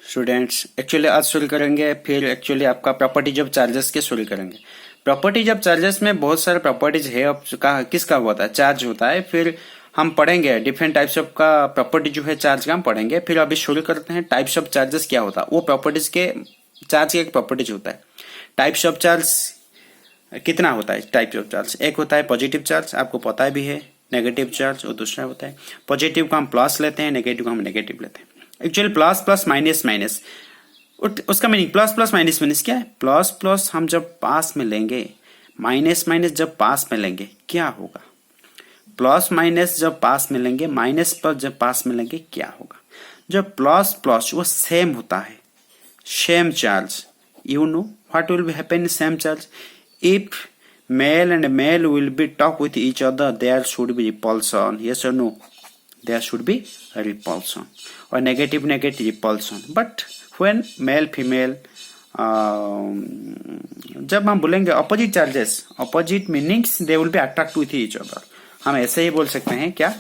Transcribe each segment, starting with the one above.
Students actually आज शुरू करेंगे, फिर एक्चुअली आपका प्रॉपर्टीज ऑफ चार्जेस के शुरू करेंगे। प्रॉपर्टीज ऑफ चार्जेस में बहुत सारे प्रॉपर्टीज है। अब किसका होता है? चार्ज होता है। फिर हम पढ़ेंगे डिफरेंट टाइप्स ऑफ का प्रॉपर्टी जो है चार्ज का हम पढ़ेंगे। फिर अभी शुरू करते हैं टाइप्स ऑफ चार्जेस क्या होता है। वो प्रॉपर्टीज के चार्ज के एक प्रॉपर्टीज होता है। टाइप्स ऑफ चार्ज कितना होता है? टाइप्स ऑफ चार्ज एक होता है पॉजिटिव चार्ज, आपको पता भी है। नेगेटिव चार्ज और दूसरा होता है पॉजिटिव को हम प्लस लेते हैं, नेगेटिव को हम नेगेटिव लेते हैं। Actually plus plus minus minus, उसका meaning plus plus minus minus क्या है? प्लस प्लस हम जब पास में लेंगे, माइनस माइनस जब पास में लेंगे क्या होगा? प्लस माइनस जब पास में लेंगे, माइनस प्लस जब पास में लेंगे क्या होगा? जब प्लस प्लस वो सेम होता है, same charge, you know what will be happen in same charge? If male and male will be talk with each other, there should be repulsion. Yes or no? There should be a repulsion or negative negative repulsion. But when male female जब हम बोलेंगे opposite charges, opposite meanings they will be attract with each other. हम ऐसे ही बोल सकते हैं क्या?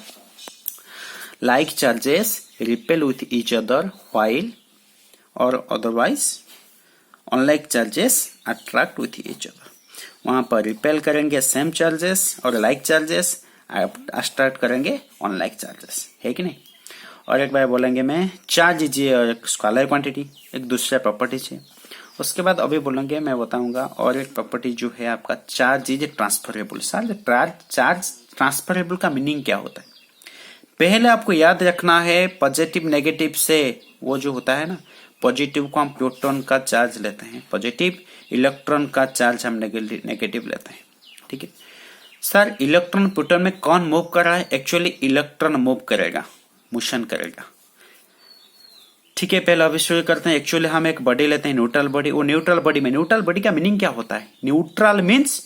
Like charges repel with each other while or otherwise unlike charges attract with each other. वहां पर रिपेल करेंगे सेम चार्जेस और लाइक चार्जेस अट्रैक्ट करेंगे अनलाइक चार्जेस, है कि नहीं? और एक बार बोलेंगे मैं चार्ज इज एक स्केलर क्वांटिटी, एक दूसरा प्रॉपर्टी है। उसके बाद अभी बोलेंगे मैं बताऊंगा और एक प्रॉपर्टी जो है आपका charge is transferable. Sir charge transferable का मीनिंग क्या होता है? पहले आपको याद रखना है पॉजिटिव नेगेटिव से वो जो होता है ना, पॉजिटिव को हम प्रोटॉन का चार्ज लेते हैं, पॉजिटिव इलेक्ट्रॉन का चार्ज हम नेगेटिव लेते हैं, ठीक है। सर इलेक्ट्रॉन प्रोटॉन में कौन मूव कर रहा है? एक्चुअली इलेक्ट्रॉन मूव करेगा, मोशन करेगा, ठीक है। पहले अभी शुरू करते हैं। एक्चुअली हम एक बॉडी लेते हैं न्यूट्रल बॉडी। वो न्यूट्रल बॉडी में, न्यूट्रल बॉडी का मीनिंग क्या होता है? Neutral means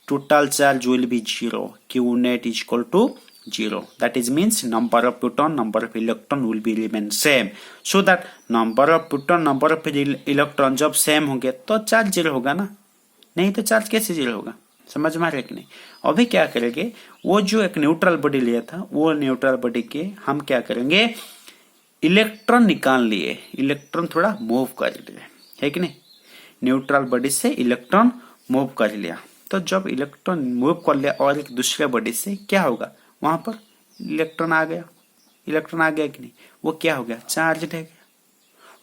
total charge will be zero, Q net is equal to zero. That is means number of proton, number of electron will be remain same. So that number of proton, number of electron जब same होंगे तो charge zero होगा ना, नहीं तो charge कैसे zero होगा? समझ में आ रहा है कि नहीं? अभी क्या करेंगे, वो जो एक न्यूट्रल बॉडी लिया था वो न्यूट्रल बॉडी के हम क्या करेंगे, इलेक्ट्रॉन निकाल लिए, इलेक्ट्रॉन थोड़ा मूव कर लिए, है कि नहीं? न्यूट्रल बॉडी से इलेक्ट्रॉन मूव कर लिया, तो जब इलेक्ट्रॉन मूव कर लिया और एक दूसरे बॉडी से क्या होगा, वहां पर इलेक्ट्रॉन आ गया, इलेक्ट्रॉन आ गया कि नहीं? वो क्या हो गया, चार्ज रह गया।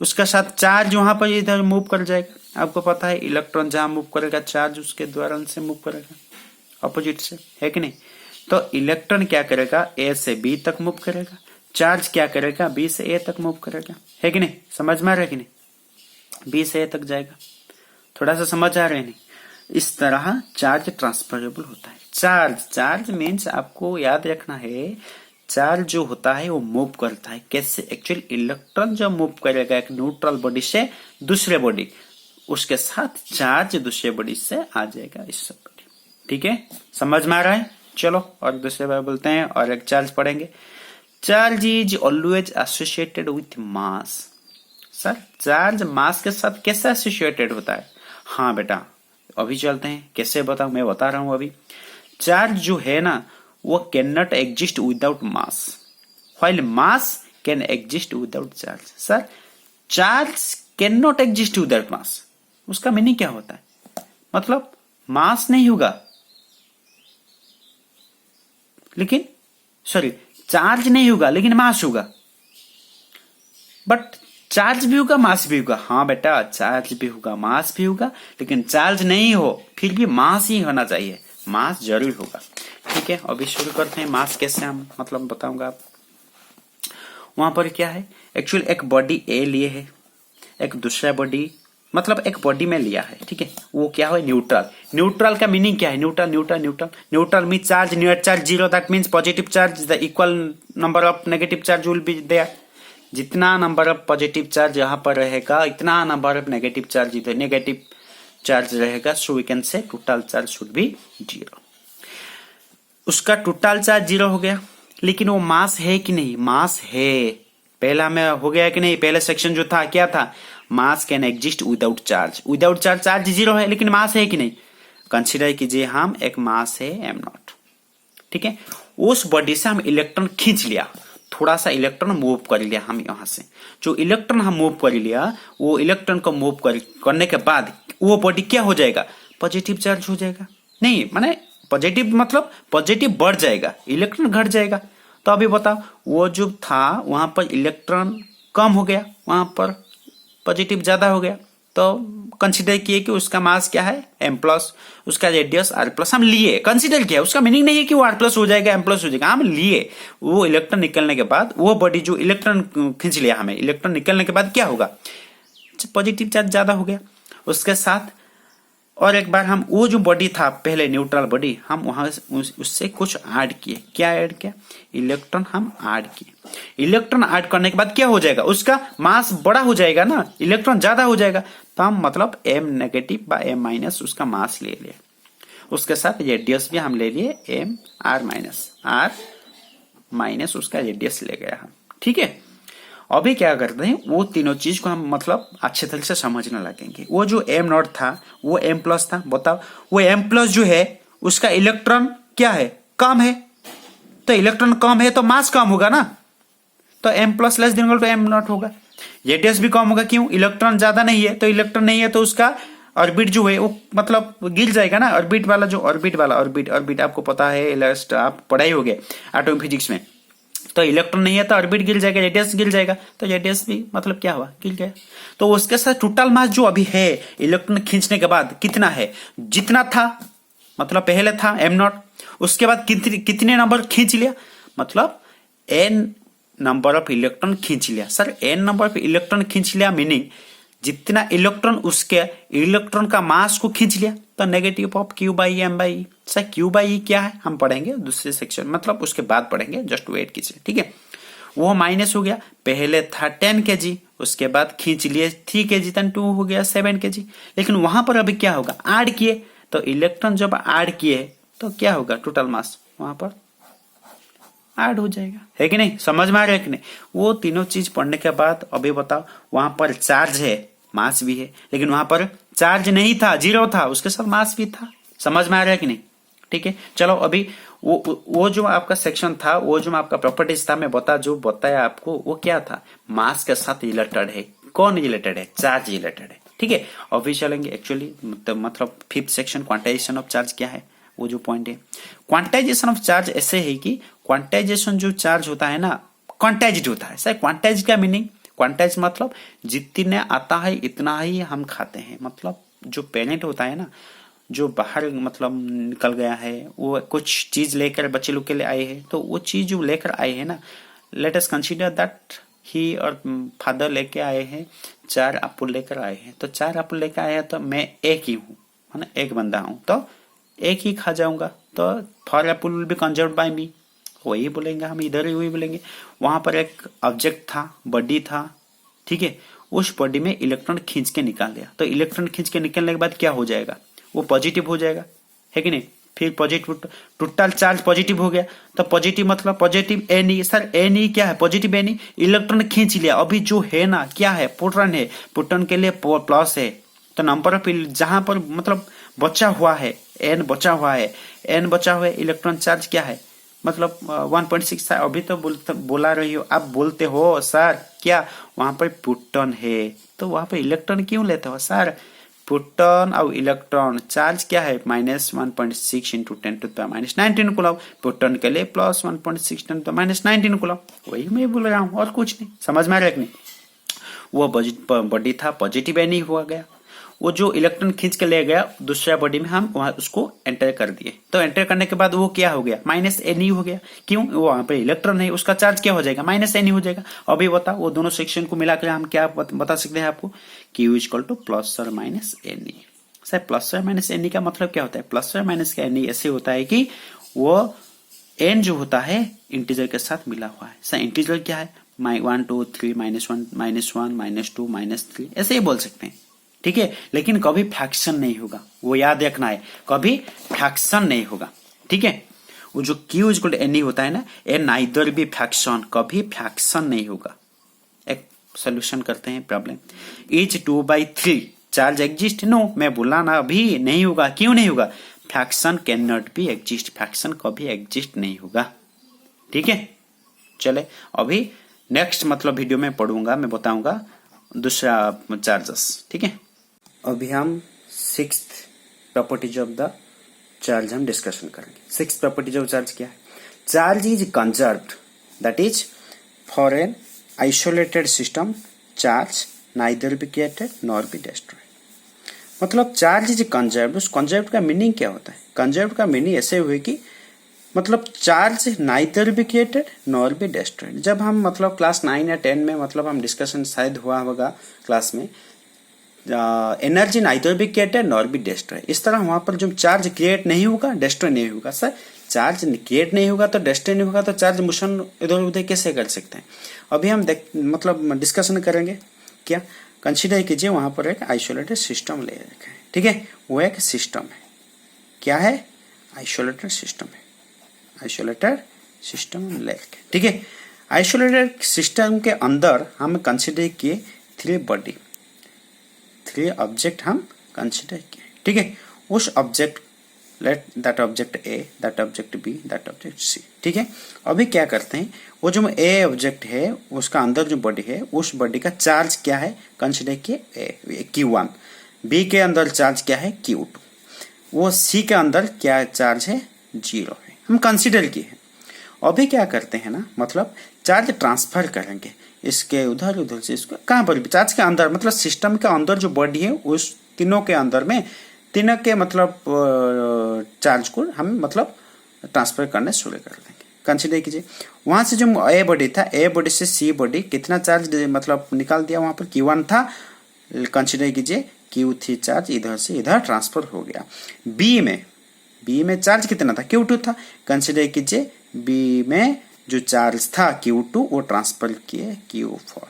उसका साथ चार्ज वहां पर इधर मूव कर जाएगा। आपको पता है इलेक्ट्रॉन जहां मूव करेगा चार्ज उसके द्वारा से मूव करेगा, अपोजिट से, है कि नहीं? तो इलेक्ट्रॉन क्या करेगा, ए से बी तक मूव करेगा, चार्ज क्या करेगा, बी से ए तक मूव करेगा, है कि नहीं? समझ में आ रहा है कि नहीं? बी से ए तक जाएगा। थोड़ा सा समझ आ रहा है नहीं? इस तरह चार्ज ट्रांसफरेबल होता है। चार्ज मीन्स आपको याद रखना है, चार्ज जो होता है वो मूव करता है। कैसे? एक्चुअली इलेक्ट्रॉन जब मूव करेगा एक न्यूट्रल बॉडी से दूसरे बॉडी, उसके साथ चार्ज दूसरे बॉडी से आ जाएगा इस सब बॉडी, ठीक है? समझ में आ रहा है? चलो और दूसरे बार बोलते हैं और एक चार्ज पढ़ेंगे। Charge is always associated with mass. Sir charge mass के साथ कैसे एसोसिएटेड होता है? हाँ बेटा अभी चलते हैं, कैसे बताऊं, मैं बता रहा हूं अभी। चार्ज जो है ना वो can not exist without mass, while mass can exist without charge. Sir charge can not exist without mass, उसका मीनिंग क्या होता है? मतलब मास नहीं होगा लेकिन, सॉरी चार्ज नहीं होगा लेकिन मास होगा, बट चार्ज भी होगा मास भी होगा। हाँ बेटा चार्ज भी होगा मास भी होगा, लेकिन चार्ज नहीं हो फिर भी मास ही होना चाहिए, मास जरूर होगा, ठीक है। अभी शुरू करते हैं। मास कैसे हम मतलब बताऊंगा आप। वहां पर क्या है, एक्चुअली एक बॉडी ए लिए है, एक दूसरा बॉडी मतलब एक बॉडी में लिया है, ठीक है। वो क्या है, न्यूट्रल। न्यूट्रल का मीनिंग क्या है? Neutral neutral neutral neutral mean charge, net charge zero, that means positive charge the equal number of negative charge will be there. जितना नंबर ऑफ पॉजिटिव चार्ज यहाँ पर रहेगा इतना नंबर ऑफ नेगेटिव चार्ज इधर negative charge रहेगा। So we can say total charge should be zero. उसका total charge zero हो गया, लेकिन वो मास है कि नहीं? मास है। पहला में हो गया कि नहीं? पहले सेक्शन जो था क्या था, मास can exist without charge. Without charge charge zero है, लेकिन मास है कि नहीं? कंसिडर कीजिए हम एक मास है m0, ठीक है। उस बॉडी से हम इलेक्ट्रॉन खींच लिया, थोड़ा सा इलेक्ट्रॉन मूव कर लिया हम यहाँ से, जो इलेक्ट्रॉन हम मूव कर लिया वो इलेक्ट्रॉन को मूव करने के बाद वो बॉडी क्या हो जाएगा, पॉजिटिव चार्ज हो जाएगा। नहीं माने पॉजिटिव मतलब पॉजिटिव बढ़ जाएगा, इलेक्ट्रॉन घट जाएगा। तो अभी बताओ वो जो था वहां पर इलेक्ट्रॉन कम हो गया, वहां पर पॉजिटिव ज्यादा हो गया। तो कंसीडर किए कि उसका मास क्या है M+, उसका रेडियस R+। हम लिए कंसीडर किया, उसका मीनिंग नहीं है कि वो R+ हो जाएगा M+ हो जाएगा, हम लिए। वो इलेक्ट्रॉन निकलने के बाद वो बॉडी जो इलेक्ट्रॉन खींच लिया हमें, इलेक्ट्रॉन निकलने के बाद क्या होगा, पॉजिटिव चार्ज ज्यादा हो गया। उसके साथ और एक बार हम वो जो बॉडी था पहले न्यूट्रल बॉडी, हम वहां उससे कुछ ऐड किए। क्या ऐड किया, इलेक्ट्रॉन हम ऐड किए। इलेक्ट्रॉन ऐड करने के बाद क्या हो जाएगा, उसका मास बड़ा हो जाएगा ना, इलेक्ट्रॉन ज्यादा हो जाएगा। तो हम मतलब M- बा M- उसका मास ले लिए। उसके साथ रेडियस भी हम ले लिए R- उसका रेडियस ले गया हम। ठीक है, अभी क्या करते हैं, वो तीनों चीज को हम मतलब अच्छे तरह से समझने लगेंगे। वो जो M0 था वो M+ था। बताओ वो M+ जो है उसका इलेक्ट्रॉन क्या है, कम है। तो इलेक्ट्रॉन कम है तो मास कम होगा ना, तो M+ लेस देन तो M0 होगा। रेडियस भी कम होगा, क्यों, इलेक्ट्रॉन ज्यादा नहीं है। तो इलेक्ट्रॉन नहीं है तो उसका ऑर्बिट जो है वो मतलब गिर जाएगा ना। ऑर्बिट ऑर्बिट आपको पता है, आप पढ़ाई हो गए एटॉमिक फिजिक्स में। तो इलेक्ट्रॉन नहीं है तो ऑर्बिट गिर जाएगा, रेडियस गिर जाएगा। तो रेडियस भी मतलब क्या हुआ, गिर गया। तो उसके साथ टोटल मास जो अभी है इलेक्ट्रॉन खींचने के बाद कितना है, जितना था मतलब पहले था M0, उसके बाद कितने नंबर खींच लिया, मतलब n नंबर ऑफ इलेक्ट्रॉन खींच लिया। Sir n number of electron खींच लिया मीनिंग जितना इलेक्ट्रॉन उसके इलेक्ट्रॉन का मास को खींच लिया। तो negative of Q/M/E। Sir Q/E क्या है हम पढ़ेंगे दूसरे सेक्शन, मतलब उसके बाद पढ़ेंगे, जस्ट वेट कीजिए। ठीक है, वो माइनस हो गया। पहले था 10 kg, उसके बाद खींच लिए 3 kg, तन 2 हो गया 7 kg। लेकिन वहां पर अभी क्या होगा, ऐड किए। तो इलेक्ट्रॉन जब ऐड किए तो क्या होगा, टोटल मास वहां पर ऐड हो जाएगा, है कि नहीं, समझ में आ रहा है कि नहीं। वो तीनों चीज पढ़ने के बाद अभी बताओ, वहां पर चार्ज है, मास भी है, लेकिन वहां पर चार्ज नहीं था, 0 था, उसके साथ मास भी था। समझ में आ रहा है कि नहीं। ठीक है, चलो अभी वो जो आपका सेक्शन था, वो जो आपका प्रॉपर्टीज था, मैं बताया आपको, वो क्या था, मास के साथ रिलेटेड है। कौन रिलेटेड है, चार्ज रिलेटेड है। ठीक है, अभी चलेंगे एक्चुअली मतलब 5th section quantization of charge क्या है, वो जो पॉइंट है। क्वांटाइजेशन ऑफ चार्ज ऐसे है कि क्वांटाइजेशन जो चार्ज होता है ना, क्वांटाइज्ड होता है। सर क्वांटाइज का मीनिंग, क्वांटाइज मतलब जितने आता है इतना ही हम खाते हैं। मतलब जो पेरेंट होता है ना, जो बाहर मतलब निकल गया है, वो कुछ चीज लेकर बच्चे लोग के लिए आए हैं, तो वो चीज जो लेकर आए हैं ना, let us consider that he और फादर लेके आए हैं 4 एप्पल लेकर आए हैं। तो 4 एप्पल लेकर आए हैं, तो मैं एक ही हूँ, है ना, एक बंदा हूँ, तो एक ही खा जाऊंगा। तो four apple will be conserved by me, वही बोलेंगे हम, इधर ही वही बोलेंगे। वहां पर एक ऑब्जेक्ट था, बॉडी था, ठीक है, उस बॉडी में इलेक्ट्रॉन खींच के निकाल लिया। तो इलेक्ट्रॉन खींच के निकलने के बाद क्या हो जाएगा, वो पॉजिटिव हो जाएगा, है कि नहीं। फिर पॉजिटिव, टोटल चार्ज पॉजिटिव हो गया। तो पॉजिटिव मतलब पॉजिटिव Ne। सर Ne क्या है, पॉजिटिव Ne, इलेक्ट्रॉन खींच लिया। अभी जो है ना, क्या है, प्रोटॉन है, प्रोटॉन के लिए प्लस है। तो नंबर ऑफ जहां पर मतलब बचा हुआ है, n बचा हुआ है, इलेक्ट्रॉन चार्ज क्या है, मतलब 1.6 था। अभी तो बोला रही हो, आप बोलते हो सर क्या वहां पर प्रोटॉन है, तो वहां पर इलेक्ट्रॉन क्यों लेते हो सर। प्रोटॉन और इलेक्ट्रॉन चार्ज क्या है, -1.6 इंटू 10⁻⁹ कूलम। प्रोटॉन के लिए +1.6 10⁻⁹ कूलम। वही मैं बोल रहा हूँ, और कुछ नहीं। समझ में आ रहा है कि नहीं। वो बॉडी था, पॉजिटिव Ne हुआ गया। वो जो इलेक्ट्रॉन खींच के ले गया दूसरा बॉडी में, हम वहां उसको एंटर कर दिए। तो एंटर करने के बाद वो क्या हो गया, -Ne हो गया। क्यों, वो वहां पे इलेक्ट्रॉन है, उसका चार्ज क्या हो जाएगा, -Ne हो जाएगा। अभी बता, वो दोनों सेक्शन को मिलाकर हम क्या बता सकते हैं आपको, Q = +or-Ne। सर +or-Ne का मतलब क्या होता है, +or- का Ne ऐसे होता है कि वो n जो होता है इंटीजर के साथ मिला हुआ है। सर इंटीजर क्या है, 1 2 3 -1 -1 -2 -3 ऐसे ही बोल सकते हैं। ठीक है, लेकिन कभी फ्रैक्शन नहीं होगा, वो याद रखना है, कभी फ्रैक्शन नहीं होगा। ठीक है, वो जो Q = Ne होता है ना, नाइदर भी फ्रैक्शन, कभी फ्रैक्शन नहीं होगा। एक सोल्यूशन करते हैं problem. Is 2/3 charge exist, no, मैं बोला ना अभी नहीं होगा। क्यों नहीं होगा, fraction can not be exist, fraction कभी एग्जिस्ट नहीं होगा। ठीक है, चले अभी नेक्स्ट मतलब वीडियो में पढ़ूंगा, मैं बताऊंगा दूसरा चार्जेस, ठीक है। अभी हम sixth properties of the charge हम डिस्कशन करेंगे। सिक्स्थ प्रॉपर्टीज ऑफ चार्ज क्या है? Charge is conserved, that is for an isolated system charge neither be created nor be destroyed. मतलब चार्ज इज कंजर्व्ड, उस कंजर्व्ड का मीनिंग क्या होता है? कंजर्व्ड का मीनिंग ऐसे हुए कि मतलब charge neither be created nor be destroyed. जब हम मतलब क्लास 9 या 10 में मतलब हम डिस्कशन शायद हुआ होगा क्लास में, energy neither be created nor be destroyed, इस तरह वहां पर जो चार्ज क्रिएट नहीं होगा डिस्ट्रॉय नहीं होगा। सर चार्ज क्रिएट नहीं होगा तो डिस्ट्रॉय नहीं होगा, तो चार्ज मोशन इधर उधर कैसे कर सकते हैं? अभी हम मतलब डिस्कशन करेंगे। क्या कंसिडर कीजिए वहां पर एक आइसोलेटेड सिस्टम ले रखा है, ठीक है, वो एक सिस्टम है। क्या है? आइसोलेटेड सिस्टम है, आइसोलेटेड सिस्टम ले रखे, ठीक है। आइसोलेटेड सिस्टम के अंदर हम कंसिडर किए 3 बॉडी, 3 ऑब्जेक्ट हम कंसिडर किए, ठीक है। उस object let that object A, that object B, that object C, ठीक है। अभी क्या करते हैं, वो जो ए ऑब्जेक्ट है उसका अंदर जो बॉडी है उस बॉडी का चार्ज क्या है कंसिडर किए Q1, बी के अंदर चार्ज क्या है Q2, वो सी के अंदर क्या चार्ज है 0 है, हम कंसिडर किए हैं। अभी क्या करते हैं ना, मतलब चार्ज ट्रांसफर करेंगे इसके उधर उधर से इसको कहां पर भी चार्ज के अंदर, मतलब सिस्टम के अंदर जो बॉडी है उस तीनों के अंदर में तीनों के मतलब चार्ज को हम मतलब ट्रांसफर करना शुरू कर देंगे। कंसिडर कीजिए वहां से जो ए बॉडी था, ए बॉडी से सी बॉडी कितना चार्ज मतलब निकाल दिया, वहां पर Q1 था, कंसिडर कीजिए Q3 चार्ज इधर से इधर ट्रांसफर हो गया। बी में चार्ज कितना था Q2 था, कंसिडर कीजिए बी में जो चार्ज था Q2 वो ट्रांसफर किए Q4,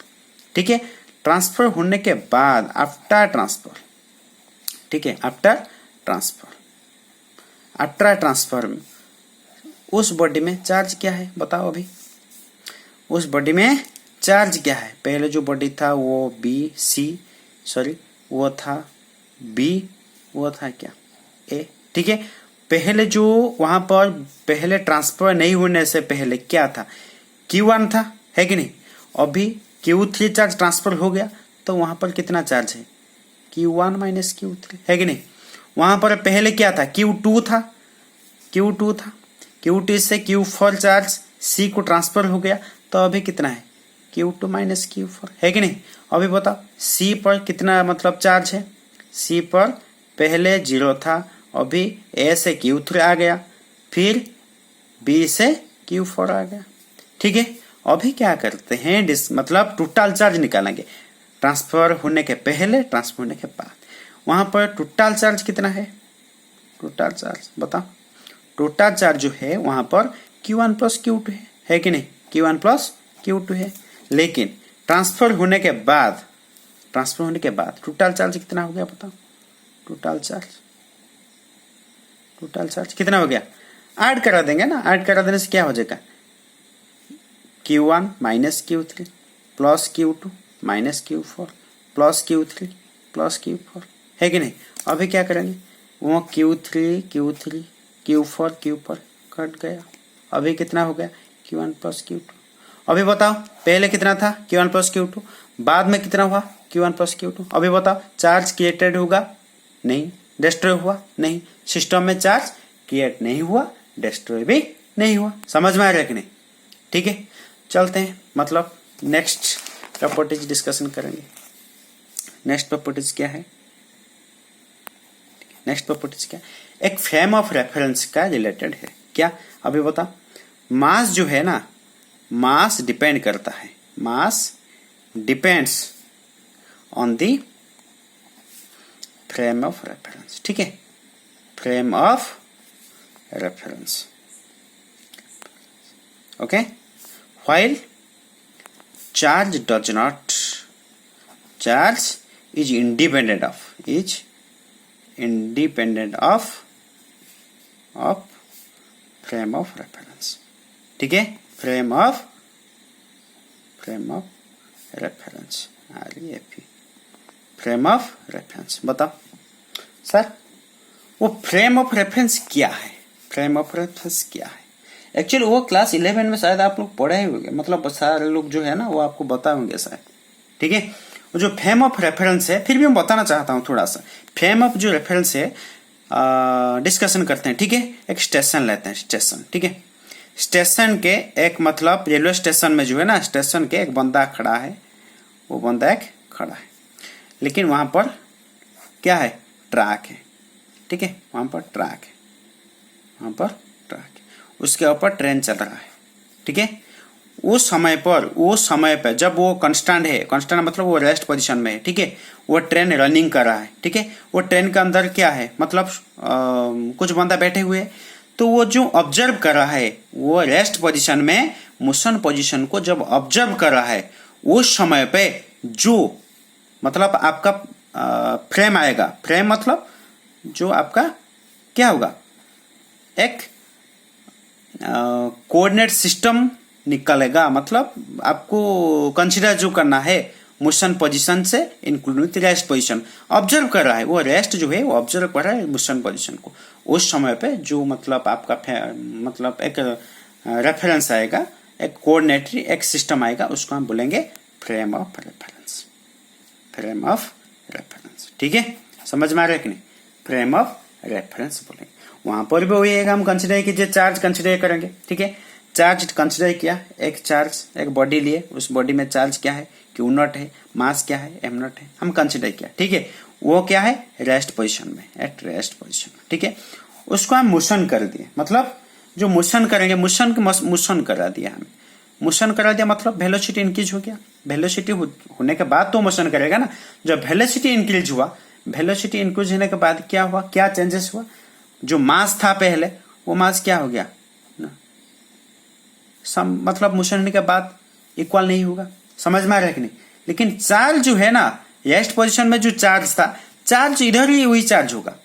ठीक है। ट्रांसफर होने के बाद आफ्टर ट्रांसफर, ठीक है, आफ्टर ट्रांसफर में उस बॉडी में चार्ज क्या है बताओ? अभी उस बॉडी में चार्ज क्या है? पहले जो बॉडी था वो वो था बी, वो था क्या ए, ठीक है। पहले जो वहां पर पहले ट्रांसफर नहीं होने से पहले क्या था Q1 था, है कि नहीं। अभी Q3 चार्ज ट्रांसफर हो गया तो वहां पर कितना चार्ज है Q1 माइनस Q3, है कि नहीं। वहां पर पहले क्या था Q2 था, Q2 से Q4 चार्ज C को ट्रांसफर हो गया तो अभी कितना है Q2 माइनस Q4, है कि नहीं। अभी बताओ C पर कितना मतलब चार्ज है, C पर पहले 0 था, अभी A से Q3 आ गया, फिर B से Q4 आ गया, ठीक है। अभी क्या करते हैं मतलब टोटल चार्ज निकालेंगे, ट्रांसफर होने के पहले ट्रांसफर होने के बाद। वहां पर टोटल चार्ज कितना है, टोटल चार्ज बताओ। टोटल चार्ज जो है वहां पर Q1 प्लस Q2 है कि नहीं, Q1 प्लस Q2 है। लेकिन ट्रांसफर होने के बाद टोटल चार्ज कितना हो गया बताओ। टोटल चार्ज कितना हो गया, ऐड करा देंगे ना, ऐड करा देने से क्या हो जाएगा Q1 minus Q3 plus Q2 minus Q4 plus Q3 plus Q4, है कि नहीं। अभी क्या करेंगे, वो Q4 कट गया, अभी कितना हो गया Q1 प्लस Q2। अभी बताओ पहले कितना था Q1 प्लस Q2, बाद में कितना हुआ Q1 प्लस Q2। अभी बताओ चार्ज क्रिएटेड होगा नहीं, डिस्ट्रॉय हुआ नहीं, सिस्टम में चार्ज क्रिएट नहीं हुआ, डिस्ट्रॉय भी नहीं हुआ। समझ में आ रहा है कि नहीं, ठीक है। चलते हैं मतलब नेक्स्ट प्रॉपर्टीज डिस्कशन करेंगे। नेक्स्ट प्रॉपर्टीज क्या है, एक फ्रेम ऑफ रेफरेंस का रिलेटेड है। क्या अभी बता, मास जो है ना, मास डिपेंड करता है, mass depends on the frame of reference, ठीक है, frame of reference, okay. While charge is independent of frame of reference, ठीक है, frame of reference, frame of reference. बताओ सर वो फ्रेम ऑफ रेफरेंस क्या है, फ्रेम ऑफ रेफरेंस क्या है? एक्चुअली वो क्लास 11 में शायद आप लोग पढ़े होंगे, मतलब सारे लोग जो है ना वो आपको बताएंगे शायद, ठीक है। वो जो फ्रेम ऑफ रेफरेंस है, फिर भी मैं बताना चाहता हूँ थोड़ा सा। फ्रेम ऑफ जो रेफरेंस है डिस्कशन करते हैं, ठीक है। एक स्टेशन लेते हैं, स्टेशन, ठीक है। स्टेशन के एक मतलब रेलवे स्टेशन में जो है ना, स्टेशन के एक बंदा खड़ा है, वो बंदा एक खड़ा है, लेकिन वहां पर क्या है, ट्रैक है, ठीक है। वहां पर ट्रैक है, वहां पर ट्रैक है, उसके ऊपर ट्रेन चल रहा है, ठीक है। उस समय पर जब वो कांस्टेंट है, कांस्टेंट मतलब वो रेस्ट पोजीशन में है, ठीक है। वो ट्रेन रनिंग कर रहा है, ठीक है। वो ट्रेन के अंदर क्या है, मतलब कुछ बंदा बैठे हुए है, तो वो जो ऑब्जर्व कर रहा है, वो रेस्ट पोजीशन में मोशन पोजीशन को जब ऑब्जर्व कर रहा है, उस समय पे जो मतलब आपका फ्रेम आएगा, फ्रेम मतलब जो आपका क्या होगा, एक कोऑर्डिनेट सिस्टम निकलेगा, मतलब आपको कंसीडर जो करना है मोशन पोजीशन से इंक्लूडिंग रेस्ट पोजीशन। ऑब्जर्व कर रहा है, वो रेस्ट जो है वो ऑब्जर्व कर रहा है मोशन पोजीशन को। उस समय पे जो मतलब आपका मतलब एक रेफरेंस आएगा, एक कोऑर्डिनेटरी एक सिस्टम आएगा, उसको हम बोलेंगे frame of reference, frame of reference, ठीक है। समझ में आ रहा है कि नहीं, फ्रेम ऑफ रेफरेंस बोलेंगे। वहां पर भी वही हम कंसिडर कीजिए, चार्ज कंसिडर करेंगे, ठीक है। चार्ज कंसिडर किया, एक चार्ज एक बॉडी लिए, उस बॉडी में चार्ज क्या है, क्यू नॉट है, मास क्या है, एम नॉट है, हम कंसिडर किया, ठीक है। वो क्या है, रेस्ट पोजीशन में, एट रेस्ट पोजीशन में, ठीक है। उसको हम मोशन कर दिए, मतलब जो मोशन करेंगे, मोशन करा दिया हमें, मोशन करा दिया मतलब वेलोसिटी इंक्रीज हो गया। वेलोसिटी होने के बाद तो मोशन करेगा ना। जब वेलोसिटी इंक्रीज हुआ, वेलोसिटी इंक्रीज होने के बाद क्या हुआ, क्या चेंजेस हुआ, जो मास था पहले वो मास क्या हो गया ना, मतलब मोशन होने के बाद इक्वल नहीं होगा। समझ में आ रहा है कि नहीं। लेकिन चार्ज जो है ना, रेस्ट पोजीशन में जो चार्ज था, चार्ज इधर ही वही चार्ज होगा,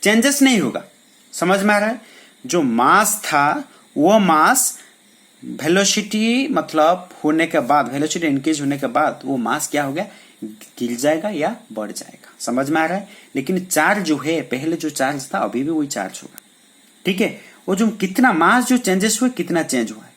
चेंजेस नहीं होगा। समझ में आ रहा है। जो मास था वो मास वेलोसिटी मतलब होने के बाद, वेलोसिटी इंक्रीज होने के बाद वो मास क्या हो गया, गिर जाएगा या बढ़ जाएगा। समझ में आ रहा है। लेकिन चार्ज जो है, पहले जो चार्ज था अभी भी वही चार्ज होगा, ठीक है। वो जो कितना मास जो चेंजेस हुए, कितना चेंज हुआ है,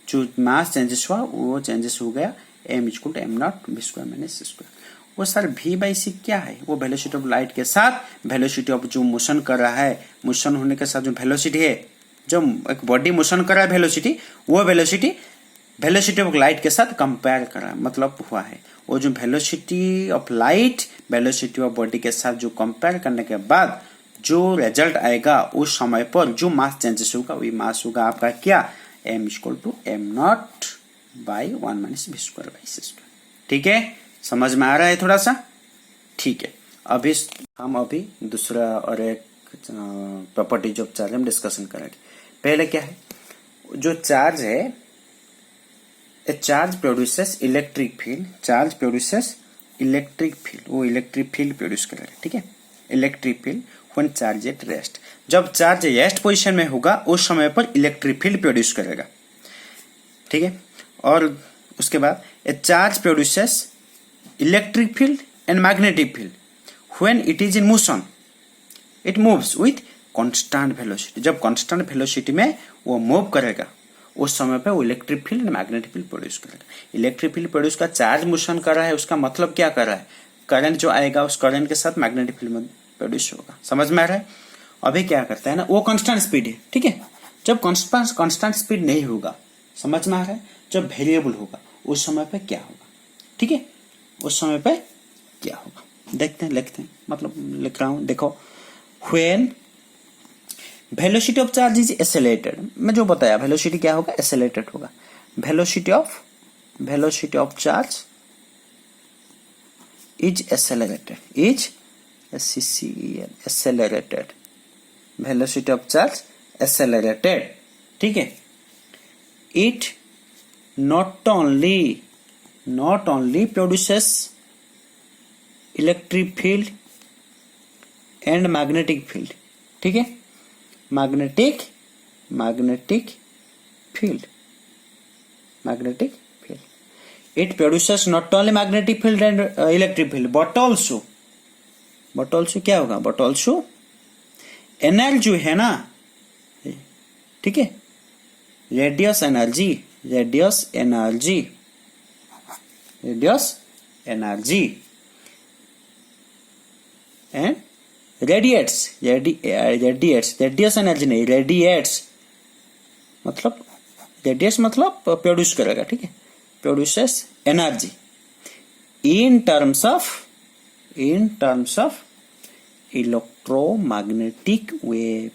जो मास चेंजेस हुआ वो चेंजेस हो गया m equal to M not v square minus c square. वो सर v बाई सी क्या है, वो वेलोसिटी ऑफ लाइट के साथ वेलोसिटी ऑफ जो मोशन कर रहा है, मोशन होने के साथ जो वेलोसिटी है, जो एक बॉडी मोशन कर रहा है वेलोसिटी, वो वेलोसिटी ऑफ लाइट के साथ कंपेयर कर रहा है, मतलब हुआ है। वो जो velocity of light velocity of body के साथ जो कंपेयर करने के बाद जो रिजल्ट आएगा, उस समय पर जो मास चेंजेस होगा वही मास होगा आपका क्या, m equal to M not by 1 minus v square by c square. ठीक है, समझ में आ रहा है थोड़ा सा। ठीक है, अभी हम दूसरा और एक प्रॉपर्टीज ऑफ चार्ज हम डिस्कशन करेंगे। पहले क्या है, जो चार्ज है, ए charge produces electric field, charge produces electric field, वो इलेक्ट्रिक फील्ड प्रोड्यूस करेगा। ठीक है, electric field when charge at rest, जब चार्ज रेस्ट पोजीशन में होगा उस समय पर इलेक्ट्रिक फील्ड प्रोड्यूस करेगा। ठीक है, और उसके बाद ए charge produces electric field and magnetic field when it is in motion, it moves with constant velocity, जब कांस्टेंट वेलोसिटी में वो मूव करेगा उस समय पे वो electric field and magnetic field produce करेगा। इलेक्ट्रिक फील्ड प्रोड्यूस का चार्ज मोशन कर रहा है, उसका मतलब क्या कर रहा है, करंट जो आएगा उस करंट के साथ मैग्नेटिक फील्ड प्रोड्यूस होगा। समझ में आ रहा है। अभी क्या करता है ना, वो कांस्टेंट स्पीड है। ठीक है, जब कांस्टेंट स्पीड नहीं होगा, समझ में आ रहा है, जब वेरिएबल होगा उस समय पे क्या होगा। ठीक है, उस समय पे क्या होगा देखते हैं, लिखते हैं, मतलब लिख रहा हूं, देखो। When velocity of charge is accelerated, मैं जो बताया वेलोसिटी क्या होगा, एक्सेलरेटेड होगा। Velocity of charge is accelerated, is accelerated, velocity of charge accelerated। ठीक है, it not only produces electric field and magnetic field। ठीक है, magnetic field, it produces not only magnetic field and electric field but also क्या होगा, but also energy जो है ना, ठीक है, radius energy, radius energy, radius energy and radiates, radiates, radius energy नहीं, रेडिएट्स मतलब, रेडिएट्स मतलब प्रोड्यूस करेगा, ठीक है, produces energy in terms of electromagnetic wave,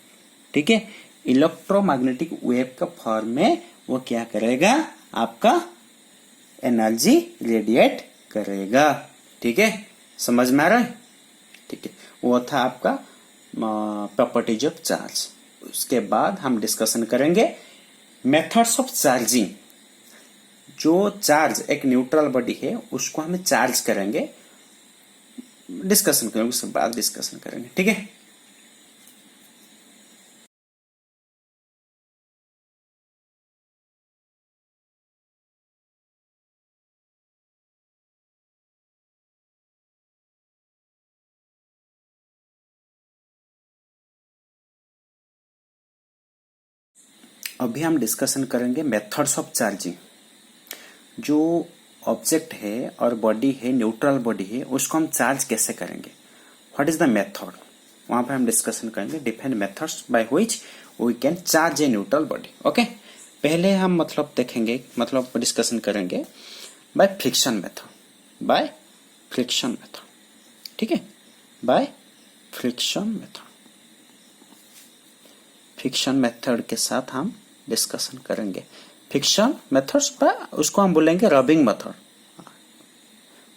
ठीक है, इलेक्ट्रोमैग्नेटिक वेव का फॉर्म में वो क्या करेगा, आपका एनर्जी रेडिएट करेगा, ठीक है, समझ में आ रहा है, ठीक है, वो था आपका प्रॉपर्टीज ऑफ चार्ज। उसके बाद हम डिस्कशन करेंगे मेथड्स ऑफ चार्जिंग। जो चार्ज एक न्यूट्रल बॉडी है उसको हमें चार्ज करेंगे, डिस्कशन करेंगे, उसके बाद डिस्कशन करेंगे, ठीक है। अभी हम डिस्कशन करेंगे मेथड्स ऑफ चार्जिंग। जो ऑब्जेक्ट है और बॉडी है, न्यूट्रल बॉडी है, उसको हम चार्ज कैसे करेंगे, व्हाट इज द मेथड, वहां पर हम डिस्कशन करेंगे different methods by which we can charge a neutral body. Okay, पहले हम मतलब देखेंगे, मतलब डिस्कशन करेंगे by friction method, by friction method, ठीक है, by friction method. Friction method के साथ हम डिस्कशन करेंगे। फ्रिक्शन मेथड्स पर उसको हम बोलेंगे रबिंग मेथड,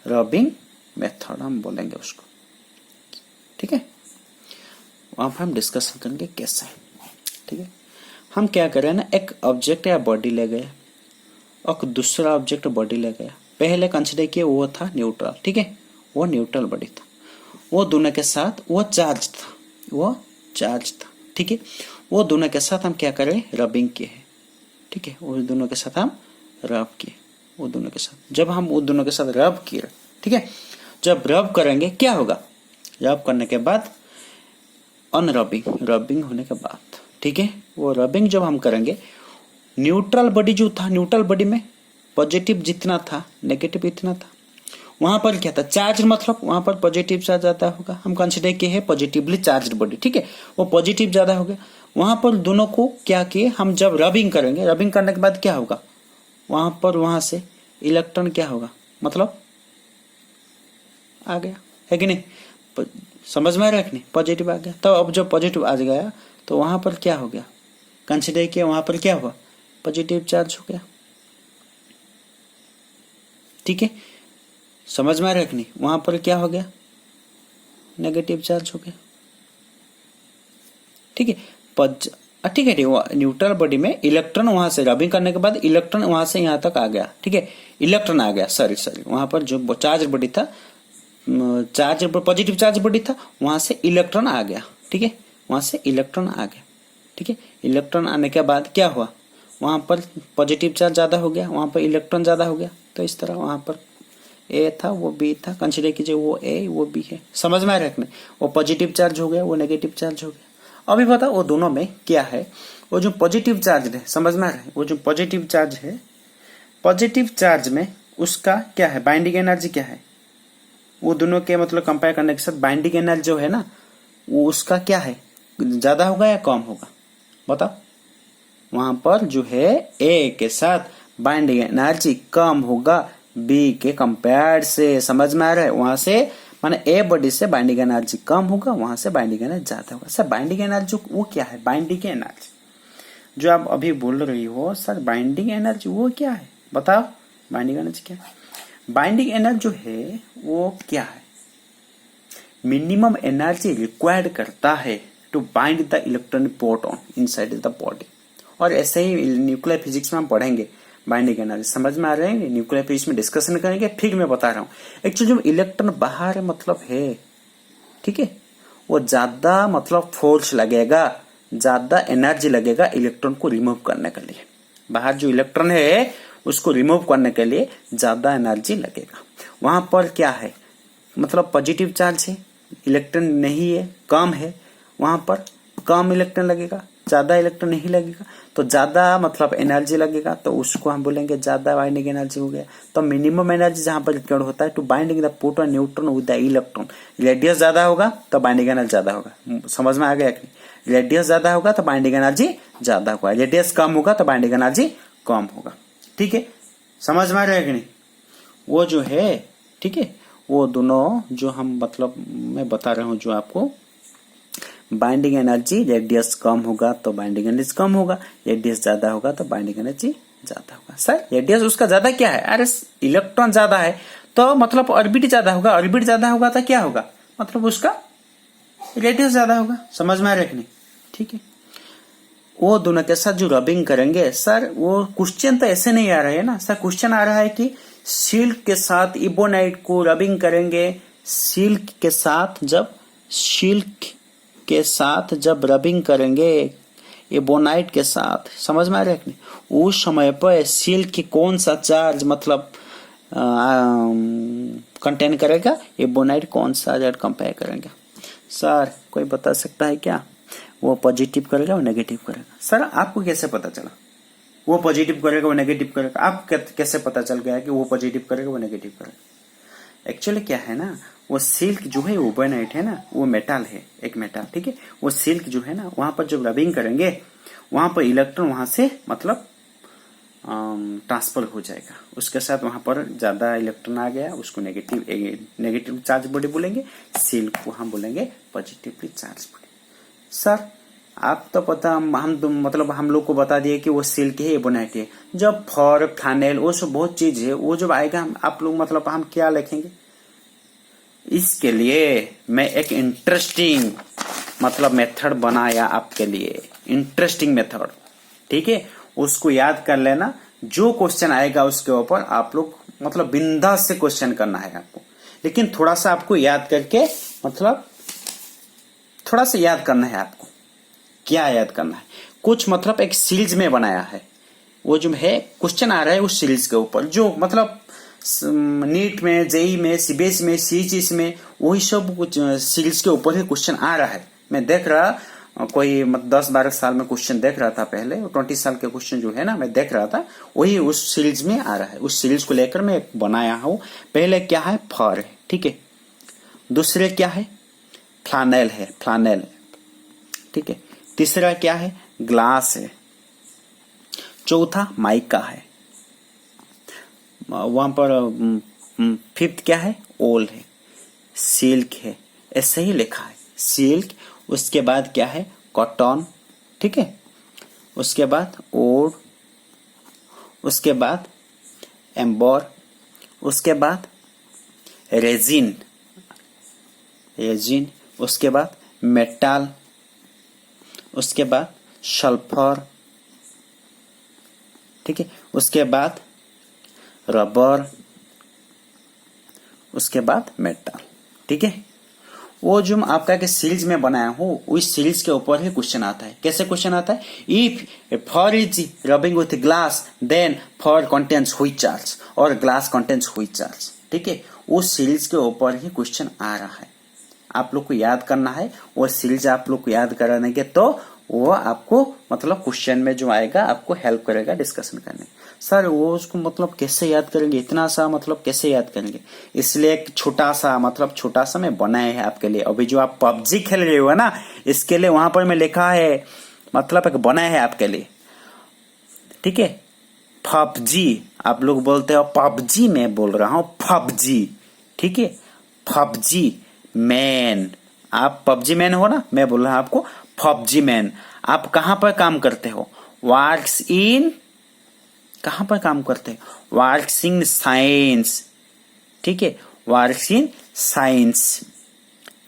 रबिंग मेथड हम बोलेंगे उसको, ठीक है। वहां पर हम डिस्कशन करेंगे कैसे, ठीक है। हम क्या करें ना, एक ऑब्जेक्ट या बॉडी ले गए और दूसरा ऑब्जेक्ट बॉडी ले गया, पहले कंसिडर किए वो था न्यूट्रल, ठीक है, वो न्यूट्रल बॉडी था, वो दोनों के साथ वो चार्ज था, वो चार्ज था, ठीक है। वो दोनों के साथ हम क्या करें, रबिंग किए हैं, ठीक है, वो दोनों के साथ हम रब किए, वो दोनों के साथ, जब हम वो दोनों के साथ रब किए, ठीक है, जब रब करेंगे क्या होगा, रब करने के बाद अनरबिंग, रबिंग होने के बाद, ठीक है, वो रबिंग जब हम करेंगे, न्यूट्रल बॉडी जो था, न्यूट्रल बॉडी में पॉजिटिव जितना था नेगेटिव इतना था, वहां पर क्या था, चार्ज, मतलब वहां पर पॉजिटिव चार्ज ज्यादा होगा, हम कंसिडर किए है पॉजिटिवली चार्ज बॉडी, ठीक है, वो पॉजिटिव ज्यादा हो गया, वहां पर दोनों को क्या किए हम, जब रबिंग करेंगे, रबिंग करने के बाद क्या होगा, वहां पर वहां से इलेक्ट्रॉन क्या होगा, मतलब आ गया, है कि नहीं, समझ में आ रहा है कि नहीं, पॉजिटिव आ गया, तो अब जब पॉजिटिव आ गया तो वहां पर क्या हो गया, कंसिडर किया, वहां पर क्या हुआ, पॉजिटिव चार्ज हो गया, ठीक है, समझ में आ रहा है कि नहीं, वहां पर क्या हो गया, नेगेटिव चार्ज हो गया, ठीक है, ठीक है, न्यूट्रल बॉडी में इलेक्ट्रॉन वहां से रबिंग करने के बाद इलेक्ट्रॉन वहां से यहां तक आ गया, ठीक है, इलेक्ट्रॉन आ गया, सॉरी वहां पर जो चार्ज बॉडी था, चार्ज पॉजिटिव चार्ज बॉडी था, वहां से इलेक्ट्रॉन आ गया, ठीक है, वहां से इलेक्ट्रॉन आ गया, ठीक है, इलेक्ट्रॉन आने के बाद क्या हुआ, वहां पर पॉजिटिव चार्ज ज्यादा हो गया, वहां पर इलेक्ट्रॉन ज्यादा हो गया, तो इस तरह वहां पर ए था वो बी था, कंसिडर कीजिए वो ए वो बी है, समझ में आ रहा है, वो पॉजिटिव चार्ज हो गया, वो नेगेटिव चार्ज हो गया। अभी बता वो दोनों में क्या है, वो जो पॉजिटिव चार्ज है, समझ में आ रहा है, वो जो पॉजिटिव चार्ज है, पॉजिटिव चार्ज में उसका क्या है, बाइंडिंग एनर्जी क्या है, वो दोनों के मतलब कंपेयर करने के साथ बाइंडिंग एनर्जी जो है ना, वो उसका क्या है, ज्यादा होगा या कम होगा, बताओ, वहां पर जो है ए के साथ बाइंडिंग एनर्जी कम होगा बी के कंपेयर से, समझ में आ रहा है, वहां से माने ए बॉडी से बाइंडिंग एनर्जी कम होगा, वहां से बाइंडिंग एनर्जी ज्यादा होगा। सर बाइंडिंग एनर्जी वो क्या है, बाइंडिंग एनर्जी जो आप अभी बोल रही हो, सर बाइंडिंग एनर्जी वो क्या है, बताओ, बाइंडिंग एनर्जी क्या है, बाइंडिंग एनर्जी जो है वो क्या है, मिनिमम एनर्जी रिक्वायर्ड करता है to bind the electronic proton inside the body. और ऐसे ही न्यूक्लियर फिजिक्स में हम पढ़ेंगे बाइंडिंग एनर्जी, समझ में आ रहे हैं, न्यूक्लियर फिजिक्स में डिस्कशन करेंगे, फिर मैं बता रहा हूँ एक्चुअली जो इलेक्ट्रॉन बाहर है मतलब है, ठीक है, वो ज्यादा मतलब फोर्स लगेगा, ज्यादा एनर्जी लगेगा इलेक्ट्रॉन को रिमूव करने के लिए, बाहर जो इलेक्ट्रॉन है उसको रिमूव करने के लिए ज्यादा एनर्जी लगेगा। वहां पर क्या है, मतलब पॉजिटिव चार्ज है, इलेक्ट्रॉन नहीं है, कम है, वहां पर कम इलेक्ट्रॉन लगेगा, ज्यादा इलेक्ट्रॉन नहीं लगेगा तो ज्यादा मतलब एनर्जी लगेगा, तो उसको हम बोलेंगे ज्यादा बाइंडिंग एनर्जी हो गया। तो मिनिमम एनर्जी जहां पर रिक्वायर्ड होता है to binding the proton neutron with the electron, radius ज्यादा होगा तो बाइंडिंग एनर्जी ज्यादा होगा। समझ में आ गया कि नहीं? रेडियस ज्यादा होगा तो बाइंडिंग एनर्जी ज्यादा होगा, रेडियस कम होगा तो बाइंडिंग एनर्जी कम होगा। ठीक है, समझ में आ रहा है कि नहीं? वो जो है, ठीक है, वो दोनों जो हम मतलब मैं बता रहा हूं जो आपको, बाइंडिंग एनर्जी रेडियस कम होगा तो बाइंडिंग एनर्जी कम होगा, रेडियस ज्यादा होगा तो बाइंडिंग एनर्जी ज्यादा होगा। सर रेडियस उसका ज्यादा क्या है? अरे इलेक्ट्रॉन ज्यादा है तो मतलब ऑर्बिट ज्यादा होगा, ऑर्बिट ज्यादा होगा तो क्या होगा? मतलब उसका रेडियस ज्यादा होगा। समझ में आ रहा है कि नहीं? ठीक है, वो दोनों के साथ जो रबिंग करेंगे, सर वो क्वेश्चन तो ऐसे नहीं आ रहा है ना सर, क्वेश्चन आ रहा है कि सिल्क के साथ इबोनाइट को रबिंग करेंगे, सिल्क के साथ जब रबिंग करेंगे एबोनाइट के साथ, समझ में आ रहा है कि नहीं? उस समय पर सिल्क की कौन सा चार्ज मतलब कंटेन करेगा, एबोनाइट कौन सा चार्ज कंपेयर करेंगे? सर कोई बता सकता है क्या? वो पॉजिटिव करेगा वो नेगेटिव करेगा। सर आपको कैसे पता चला वो पॉजिटिव करेगा वो नेगेटिव करेगा? आप कैसे पता चल गया कि वो पॉजिटिव करेगा वो नेगेटिव करेगा? एक्चुअली क्या है ना, वो सिल्क जो है ओबोनाइट है ना, वो मेटल है, एक मेटल, ठीक है। वो सिल्क जो है ना, वहां पर जब रबिंग करेंगे वहां पर इलेक्ट्रॉन वहां से मतलब ट्रांसफर हो जाएगा, उसके साथ वहां पर ज्यादा इलेक्ट्रॉन आ गया, उसको नेगेटिव चार्ज बॉडी बोलेंगे, सिल्क को हम बोलेंगे पॉजिटिवली चार्ज बॉडी। सर आप तो पता मतलब हम लोग को बता दिए कि वो सिल्क है एबोनाइट है, जब फॉर फ्लानेल वो सब बहुत चीज है, वो जब आएगा आप लोग मतलब हम क्या लिखेंगे? इसके लिए मैं एक इंटरेस्टिंग मतलब मेथड बनाया आपके लिए, इंटरेस्टिंग मेथड, ठीक है, उसको याद कर लेना। जो क्वेश्चन आएगा उसके ऊपर आप लोग मतलब बिंदास से क्वेश्चन करना है आपको, लेकिन थोड़ा सा आपको याद करके मतलब थोड़ा सा याद करना है आपको। क्या याद करना है? कुछ मतलब एक सीरीज में बनाया है, वो जो है क्वेश्चन आ रहा है उस सीरीज के ऊपर, जो मतलब नीट में, जेई में, सीबीएसई में, सीजीएस में वही सब कुछ सीरीज के ऊपर ही क्वेश्चन आ रहा है। मैं देख रहा कोई 10-12 साल में क्वेश्चन देख रहा था, पहले 20 साल के क्वेश्चन जो है ना मैं देख रहा था, वही उस सीरीज में आ रहा है। उस सीरीज को लेकर मैं बनाया हूं। पहले क्या है? फर है, ठीक है। दूसरे क्या है? फ्लानेल है, फ्लानेल, ठीक है। तीसरा क्या है? ग्लास है। चौथा माइका है। वहां पर फिफ्थ क्या है? ओल है, सिल्क है, ऐसे ही लिखा है सिल्क। उसके बाद क्या है? कॉटन, ठीक है। उसके बाद ओड, उसके बाद एम्बर, उसके बाद रेजिन, उसके बाद मेटल, उसके बाद सल्फर, ठीक है। उसके बाद रबर, उसके बाद मेटल, ठीक है। वो जो आपका के सीरीज में बनाया हूं उस सीरीज के ऊपर ही क्वेश्चन आता है। कैसे क्वेश्चन आता है? If fur is rubbing with glass then fur contains which charge और ग्लास कंटेन्स व्हिच चार्ज, ठीक है। उस सीरीज के ऊपर ही क्वेश्चन आ रहा है, आप लोग को याद करना है। वो सीरीज आप लोग को याद कराने तो वो आपको मतलब क्वेश्चन में जो आएगा आपको हेल्प करेगा डिस्कशन करने। सर वो उसको मतलब कैसे याद करेंगे? इतना सा मतलब कैसे याद करेंगे? इसलिए एक छोटा सा मैं बनाया है आपके लिए। अभी जो आप पबजी खेल रहे हो ना, इसके लिए वहां पर मैं लिखा है मतलब एक बनाया है आपके लिए, ठीक है। पबजी आप लोग बोलते हो, पबजी मैं बोल रहा हूं पबजी, ठीक है। पबजी मैन, आप पबजी मैन हो ना, मैं बोल रहा हूं आपको पबजी मैन। आप कहां पर काम करते हो? वर्क्स इन, कहां पर काम करते हो? वर्क्स इन साइंस, ठीक है, वर्क्स इन साइंस,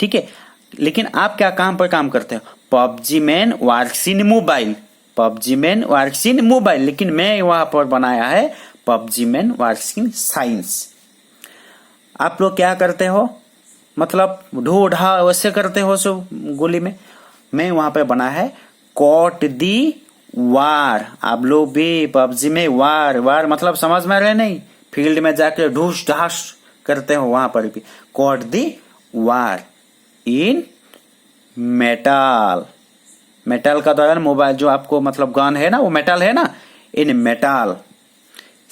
ठीक है। लेकिन आप क्या काम पर काम करते हो? PUBG man works in mobile, PUBG man works in mobile, लेकिन मैं वहां पर बनाया है PUBG man works in science. आप लोग क्या करते हो? मतलब ढो ढा वैसे करते हो सब गोली में, मैं वहां पे बना है कॉट दी वार। आप लोग भी पबजी में वार मतलब समझ में रहे नहीं, फील्ड में जाके ढूस ढास करते हो, वहां पर भी कॉट दी वार इन मेटल, मेटल का दौरान मोबाइल जो आपको मतलब गन है ना वो मेटल है ना, इन मेटल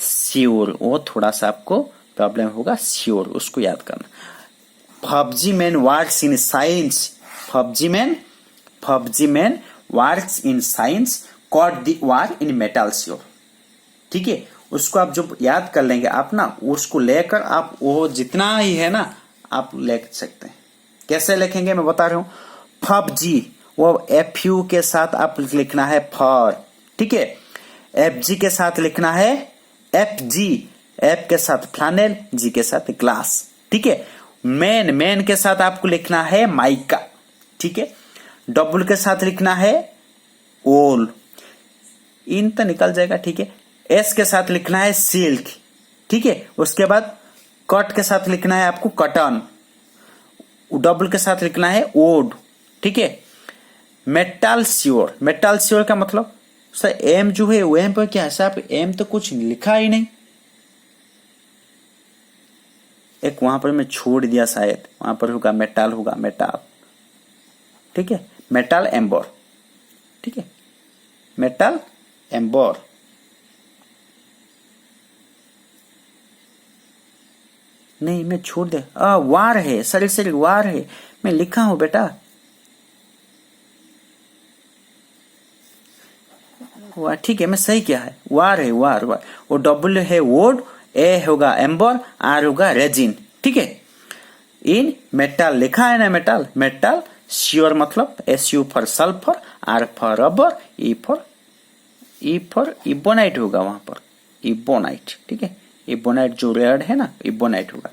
श्योर, वो थोड़ा सा आपको प्रॉब्लम होगा, श्योर उसको याद करना। PUBG man works in science, PUBG man works in science caught the war इन मेटल श्योर। ठीक है, उसको आप जो याद कर लेंगे आप ना, उसको लेकर आप वो जितना ही है ना आप लिख सकते हैं। कैसे लिखेंगे मैं बता रहा हूं। पबजी, वो एफ यू के साथ आप लिखना है फॉर, ठीक है। एफ जी के साथ लिखना है एफ जी, एफ के साथ फ्लानेल, जी के साथ ग्लास, ठीक है। मैन के साथ आपको लिखना है माइका, ठीक है। डबल के साथ लिखना है ओल, इन तो निकल जाएगा, ठीक है। एस के साथ लिखना है सिल्क, ठीक है। उसके बाद कट के साथ लिखना है आपको कटन, डबल के साथ लिखना है ओड, ठीक है। मेटल श्योर, मेटल श्योर का मतलब सर एम जो है वो एम पर क्या है सर, एम तो कुछ लिखा ही नहीं, एक वहां पर मैं छोड़ दिया शायद, वहां पर होगा मेटल, होगा मेटल, ठीक है। मेटल एम्बर, ठीक है, मेटल एम्बर। नहीं मैं छोड़ दे, वार है सर, वार है, मैं लिखा हूं बेटा, वार, ठीक है मैं सही क्या है, वार है, वार वार। वो डबल है वोड, ए होगा एम्बर, आर होगा रेजिन, ठीक है। इन मेटल लिखा है ना, मेटल, मेटल श्योर मतलब S U for sulphur, R for rubber, E for ebonite होगा वहां पर, इबोनाइट, ठीक है। इबोनाइट जो रेड है ना, इबोनाइट होगा।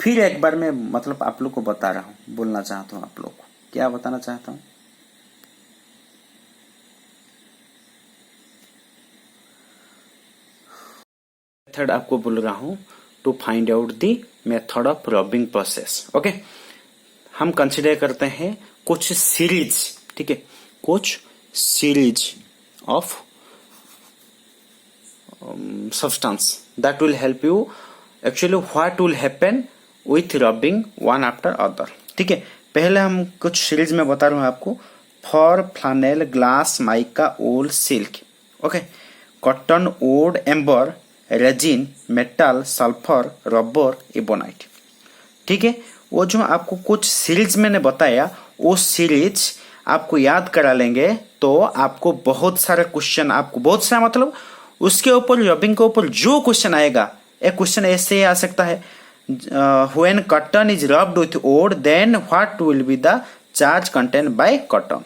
फिर एक बार मैं मतलब आप लोग को बता रहा हूं, बोलना चाहता हूं आप लोग को, क्या बताना चाहता हूं। मेथड आपको बोल रहा हूं to find out the method of rubbing process. Okay, हम कंसिडर करते हैं कुछ सीरीज, ठीक है, कुछ series of substance that will help you actually what will happen with rubbing one after other, ठीक है। पहले हम कुछ सीरीज में बता रहा हूं आपको, फॉर, फ्लानेल, ग्लास, माइका, ओल, silk, okay, cotton, would, amber, resin, metal, sulphur, rubber, ebonite, ठीक है। वो जो आपको कुछ सीरीज मैंने बताया वो सीरीज आपको याद करा लेंगे तो आपको बहुत सारे क्वेश्चन, आपको बहुत सारा मतलब उसके ऊपर रबिंग के ऊपर जो क्वेश्चन आएगा, एक क्वेश्चन ऐसे आ सकता है, when cotton is rubbed with wood then what will be the charge contain by cotton,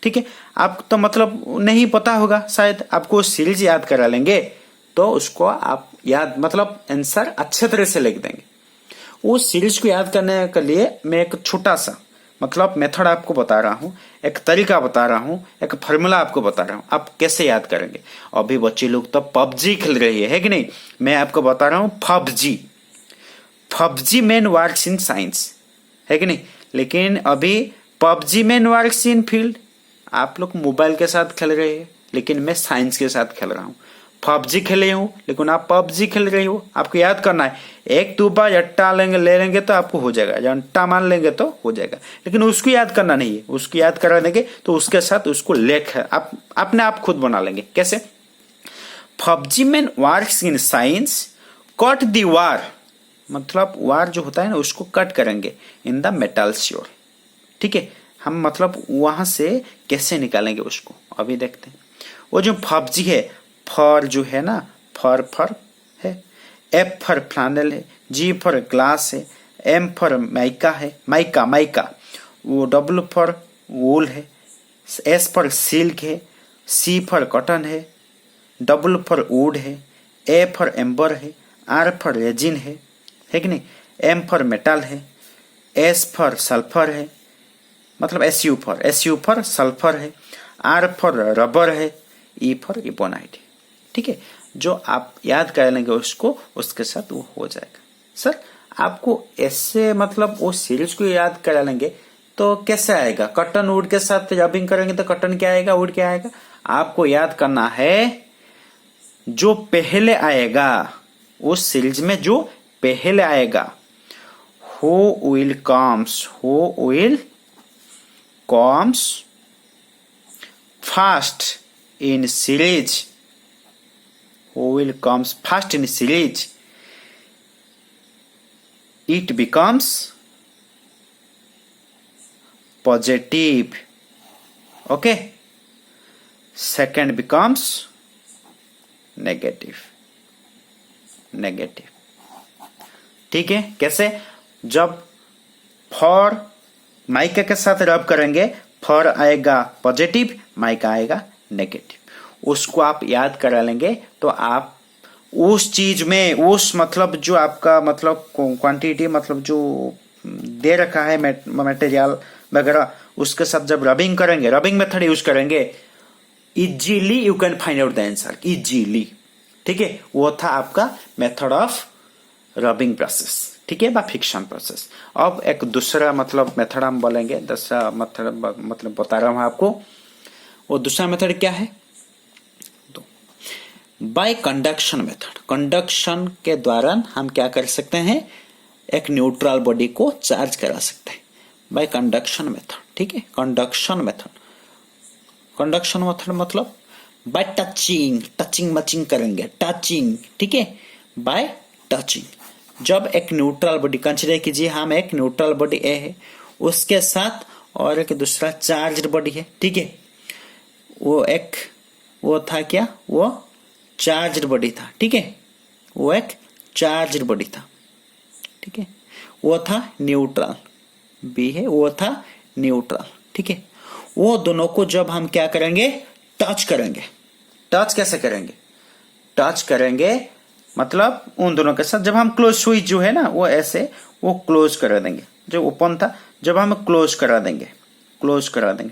ठीक है। आप तो मतलब नहीं पता होगा शायद, आपको सीरीज याद करा लेंगे तो उसको आप याद मतलब आंसर अच्छे तरह से लिख देंगे। उस सीरीज को याद करने के लिए मैं एक छोटा सा मतलब मेथड आपको बता रहा हूं, एक तरीका बता रहा हूं, एक फॉर्मूला आपको बता रहा हूं, आप कैसे याद करेंगे। अभी बच्चे लोग तो पबजी खेल रही है कि नहीं, मैं आपको बता रहा हूं PUBG main works in science, है कि नहीं। लेकिन अभी PUBG main works in field, आप लोग मोबाइल के साथ खेल रहे हैं लेकिन मैं साइंस के साथ खेल रहा हूं। पबजी खेले हूं लेकिन आप पबजी खेल रही हो, आपको याद करना है, एक दो बार अट्टा ले लेंगे तो आपको हो जाएगा, जब अट्टा मान लेंगे तो हो जाएगा, लेकिन उसको याद करना नहीं है। उसको याद करा देंगे तो उसके साथ उसको लेख आप अपने आप खुद बना लेंगे। कैसे, PUBG man works in science cut the war, मतलब वार जो होता है ना उसको कट करेंगे इन द मेटल श्योर, ठीक है। हम मतलब वहां से कैसे निकालेंगे उसको अभी देखते हैं। वो जो पबजी है, फॉर जो है ना, फॉर है, एफ फॉर फ्लानेल है, जी फॉर ग्लास है, एम फॉर माइका है, माइका, वो डब्ल्यू फॉर वूल है, एस फॉर सिल्क है, सी फॉर कॉटन है, डब्ल्यू फॉर वुड है, ए फॉर एम्बर है, आर फॉर रेजिन है कि नहीं, एम फॉर मेटल है, एस फॉर सल्फर है, मतलब एस यू फॉर सल्फर है, आर फॉर रबर है, ई फॉर इबोनाइट, ठीक है। जो आप याद कर लेंगे उसको, उसके साथ वो हो जाएगा। सर आपको ऐसे मतलब वो सीरीज को याद करा लेंगे तो कैसे आएगा, कॉटन वुड के साथ रबिंग करेंगे तो कॉटन क्या आएगा, वुड क्या आएगा। आपको याद करना है जो पहले आएगा, उस सीरीज में जो पहले आएगा, who will comes fast in series, who will comes first in series, it becomes positive. Okay, second becomes negative. ठीक है, कैसे? जब फॉर माइका के साथ रब करेंगे, फॉर आएगा पॉजिटिव, माइका आएगा नेगेटिव। उसको आप याद करा लेंगे तो आप उस चीज में, उस मतलब जो आपका मतलब क्वांटिटी मतलब जो दे रखा है मटेरियल वगैरह, उसके साथ जब रबिंग करेंगे, रबिंग मेथड यूज करेंगे, easily you can find out the answer, easily. ठीक है, वो था आपका मेथड ऑफ रबिंग प्रोसेस। ठीक है, बा फिक्शन प्रोसेस। अब एक दूसरा मतलब मेथड हम बोलेंगे, दूसरा मतलब बता रहा हूं आपको। वो दूसरा मेथड क्या है? तो बाय कंडक्शन मेथड, कंडक्शन के द्वारा हम क्या कर सकते हैं? एक न्यूट्रल बॉडी को चार्ज करा सकते हैं बाय कंडक्शन मेथड। ठीक है, कंडक्शन मेथड, कंडक्शन मेथड मतलब बाय टचिंग मचिंग करेंगे, टचिंग। ठीक है, बाय टचिंग। जब एक न्यूट्रल बॉडी, कंसीडर कीजिए हम एक न्यूट्रल बॉडी ए है, उसके साथ और एक दूसरा चार्ज्ड बॉडी है। ठीक है, वो था क्या? वो चार्ज्ड बॉडी था। ठीक है, वो एक चार्ज्ड बॉडी था। ठीक है, वो था न्यूट्रल, बी है, वो था न्यूट्रल। ठीक है, वो दोनों को जब हम क्या करेंगे? टच करेंगे। टच कैसे करेंगे? टच करेंगे मतलब उन दोनों के साथ जब हम क्लोज स्विच जो है ना, वो ऐसे वो क्लोज करा देंगे। जो ओपन था जब हम क्लोज करा देंगे,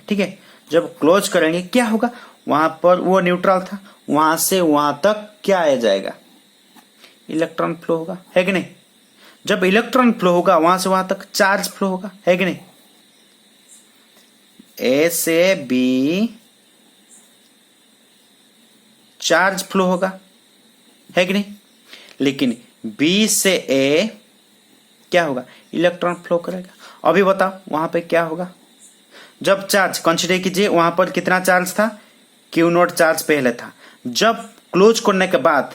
ठीक है। जब क्लोज करेंगे क्या होगा? वहां पर वो न्यूट्रल था, वहां से वहां तक क्या आ जाएगा? इलेक्ट्रॉन फ्लो होगा, है कि नहीं? जब इलेक्ट्रॉन फ्लो होगा वहां से वहां तक चार्ज फ्लो होगा, है कि नहीं? ए से बी चार्ज फ्लो होगा, है कि नहीं? लेकिन बी से ए क्या होगा? इलेक्ट्रॉन फ्लो करेगा। अभी बताओ वहां पे क्या होगा? जब चार्ज कंसीडर कीजिए, वहां पर कितना चार्ज था? क्यू नॉट चार्ज पहले था। जब क्लोज करने के बाद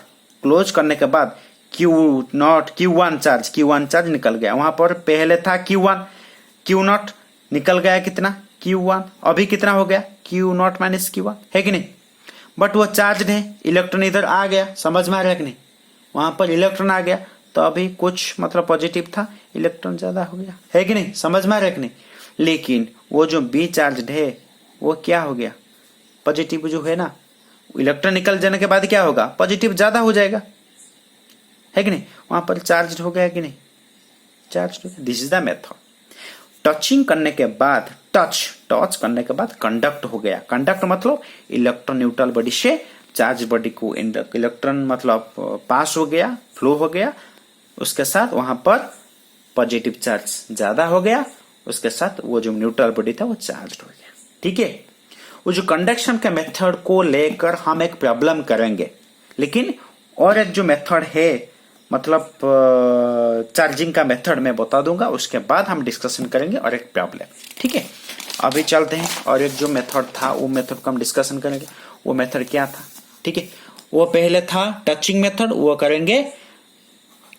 क्यू वन चार्ज निकल गया। वहां पर पहले था Q1, क्यू नॉट निकल गया कितना? Q1। अभी कितना हो गया? क्यू नॉट माइनस Q1, है कि नहीं? बट वो चार्ज है, इलेक्ट्रॉन इधर आ गया, समझ में आ रहा है कि नहीं? वहां पर इलेक्ट्रॉन आ गया तो अभी कुछ मतलब पॉजिटिव था, इलेक्ट्रॉन ज्यादा हो गया, है कि नहीं? समझ में आ रहा है कि नहीं? लेकिन वो जो बी चार्ज है वो क्या हो गया? पॉजिटिव जो है ना, इलेक्ट्रॉन निकल जाने के बाद क्या होगा? पॉजिटिव ज्यादा हो जाएगा, है कि नहीं? वहां पर चार्ज हो गया कि नहीं? चार्ज हो गया। This is the method. Touching करने के बाद, टच करने के बाद कंडक्ट हो गया। कंडक्ट मतलब इलेक्ट्रॉन न्यूट्रल बॉडी से चार्ज बॉडी को इलेक्ट्रॉन मतलब पास हो गया, फ्लो हो गया, उसके साथ वहां पर पॉजिटिव चार्ज ज्यादा हो गया, उसके साथ वो जो न्यूट्रल बॉडी था वो चार्ज हो गया। ठीक है, वो जो कंडक्शन के मेथड को लेकर हम एक प्रॉब्लम करेंगे, लेकिन और एक जो मेथड है मतलब चार्जिंग का मेथड मैं बता दूंगा, उसके बाद हम डिस्कशन करेंगे और एक प्रॉब्लम। ठीक है, अभी चलते हैं और एक जो मेथड था वो मेथड का हम डिस्कशन करेंगे। वो मेथड क्या था? ठीक है, वो पहले था टचिंग मेथड, वो करेंगे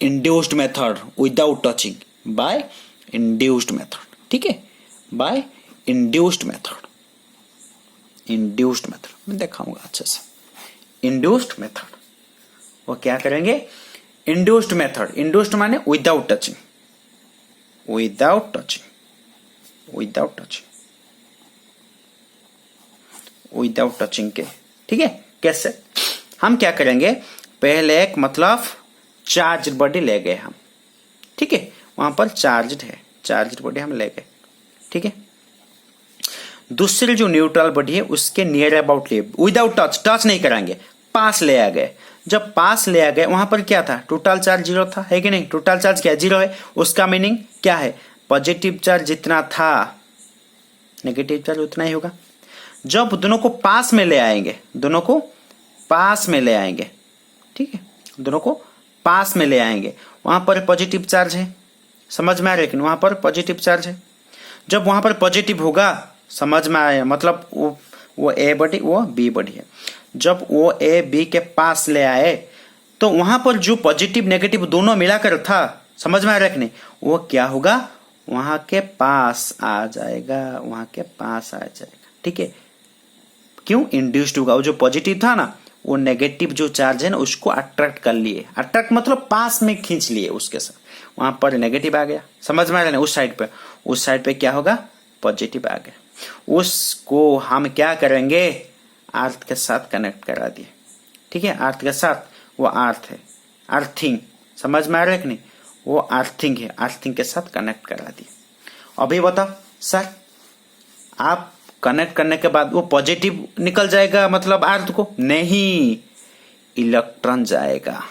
induced method without touching, by induced method. ठीक है, बाय इंड्यूस्ड मेथड मैं दिखाऊंगा अच्छे से। इंड्यूस्ड मेथड वो क्या करेंगे? इंड्यूस्ड मेथड, इंड्यूस्ड माने विदाउट टचिंग के। ठीक है, कैसे? हम क्या करेंगे? पहले एक मतलब चार्ज बॉडी ले गए हम। ठीक है, वहां पर चार्ज बॉडी हम ले गए। ठीक है, दूसरी जो न्यूट्रल बॉडी है उसके नियर अबाउट ले, विदाउट टच नहीं कराएंगे, पास ले आ गए। जब पास ले आ गए वहां पर क्या था? टोटल चार्ज 0 था, है कि नहीं? टोटल चार्ज क्या 0 है? उसका मीनिंग क्या है? पॉजिटिव चार्ज जितना था नेगेटिव चार्ज उतना ही होगा। जब दोनों को पास में ले आएंगे, ठीक है, दोनों को पास में ले आएंगे, वहां पर पॉजिटिव चार्ज है, समझ में आ रहा है? लेकिन वहां पर पॉजिटिव चार्ज है। जब वहां पर पॉजिटिव होगा, समझ में आया, मतलब वो ए बॉडी वो बी बॉडी है। जब वो ए बी के पास ले आए तो वहां पर जो पॉजिटिव नेगेटिव दोनों मिलाकर था, समझ में आ रहा है कि नहीं, वो क्या होगा, वहां के पास आ जाएगा, वहां के पास आ जाएगा। ठीक है, क्यों, इंड्यूस्ड होगा। वो जो पॉजिटिव था ना, वो नेगेटिव जो चार्ज है ना उसको अट्रैक्ट कर लिए, अट्रैक्ट मतलब पास में खींच लिए उसके साथ, वहां पर नेगेटिव आ गया, समझ में आ रहा है, उस साइड पे क्या होगा, पॉजिटिव आ गया। उसको हम क्या करेंगे, अर्थ के साथ कनेक्ट करा दिए। ठीक है, अर्थ के साथ, वो अर्थ है, अर्थिंग, समझ में आ रहा है कि नहीं, वो अर्थिंग है, अर्थिंग के साथ कनेक्ट करा दिए। अभी बताओ सर, आप कनेक्ट करने के बाद वो पॉजिटिव निकल जाएगा मतलब अर्थ को, नहीं, इलेक्ट्रॉन जाएगा,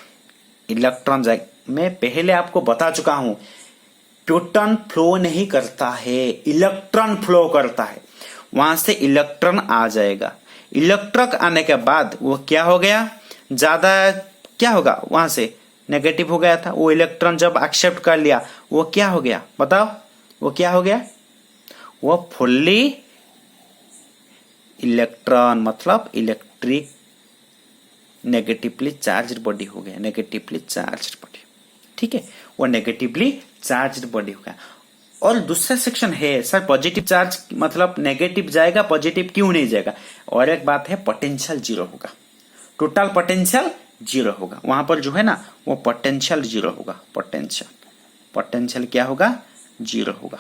इलेक्ट्रॉन जाएगा। मैं पहले आपको बता चुका हूं, प्रोटॉन फ्लो नहीं करता है, इलेक्ट्रॉन फ्लो करता है। वहां से इलेक्ट्रॉन आ जाएगा, इलेक्ट्रॉन आने के बाद वो क्या हो गया, ज्यादा क्या होगा, वहां से नेगेटिव हो गया था, वो इलेक्ट्रॉन जब एक्सेप्ट कर लिया वो क्या हो गया, बताओ, वो क्या हो गया, वो फुल्ली इलेक्ट्रॉन मतलब इलेक्ट्रिक नेगेटिवली चार्ज्ड बॉडी हो गया, नेगेटिवली चार्ज्ड बॉडी। ठीक है, वो नेगेटिवली चार्ज्ड बॉडी हो गया। और दूसरा सेक्शन है सर, पॉजिटिव चार्ज मतलब नेगेटिव जाएगा, पॉजिटिव क्यों नहीं जाएगा। और एक बात है, पोटेंशियल जीरो होगा, टोटल पोटेंशियल जीरो होगा। वहां पर जो है ना वो पोटेंशियल जीरो होगा, पोटेंशियल क्या होगा, जीरो होगा।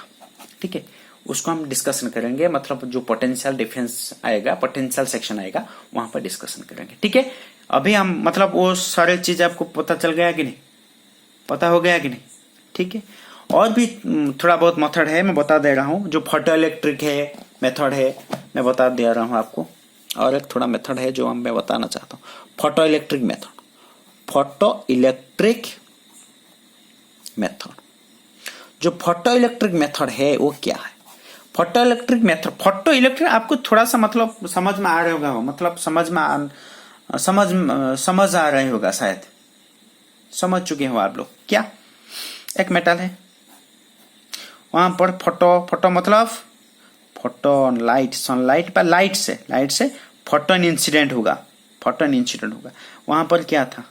ठीक है, उसको हम डिस्कशन करेंगे, मतलब जो पोटेंशियल डिफरेंस आएगा, पोटेंशियल सेक्शन आएगा, वहां पर डिस्कशन करेंगे। ठीक है, अभी हम मतलब वो सारे चीज आपको पता चल गया कि नहीं, पता हो गया कि नहीं। ठीक है, और भी थोड़ा बहुत मेथड है, मैं बता दे रहा हूँ। जो फोटो इलेक्ट्रिक है मेथड है, मैं बता दे रहा हूँ आपको। और एक थोड़ा मेथड है जो मैं बताना चाहता हूँ, photo electric method. Photo electric method, जो फोटो इलेक्ट्रिक मेथड है वो क्या है, photo electric method, photo electric आपको थोड़ा सा मतलब समझ में आ रहा होगा, मतलब समझ आ रहा होगा, शायद समझ चुके हो आप लोग। क्या, एक मेटल है, वहां पर फोटो मतलब फोटोन, लाइट, सनलाइट पर लाइट से फोटोन इंसिडेंट होगा, वहां पर क्या था,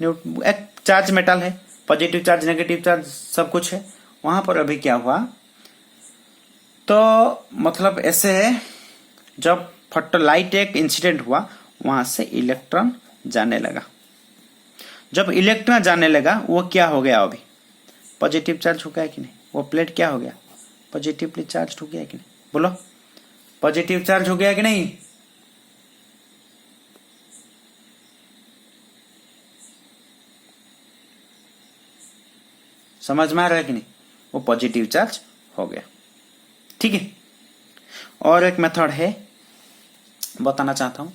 एक चार्ज मेटल है, पॉजिटिव चार्ज नेगेटिव चार्ज सब कुछ है। वहां पर अभी क्या हुआ, तो मतलब ऐसे है, जब फोटो लाइट एक इंसिडेंट हुआ, वहां से इलेक्ट्रॉन जाने लगा। जब इलेक्ट्रॉन जाने लगा वो क्या हो गया, अभी पॉजिटिव चार्ज हो गया कि नहीं, वो प्लेट क्या हो गया, पॉजिटिवली चार्ज हो गया कि नहीं, बोलो, पॉजिटिव चार्ज हो गया कि नहीं। समझ में आ रहा है कि नहीं, वो पॉजिटिव चार्ज हो गया। ठीक है, और एक मेथड है बताना चाहता हूं,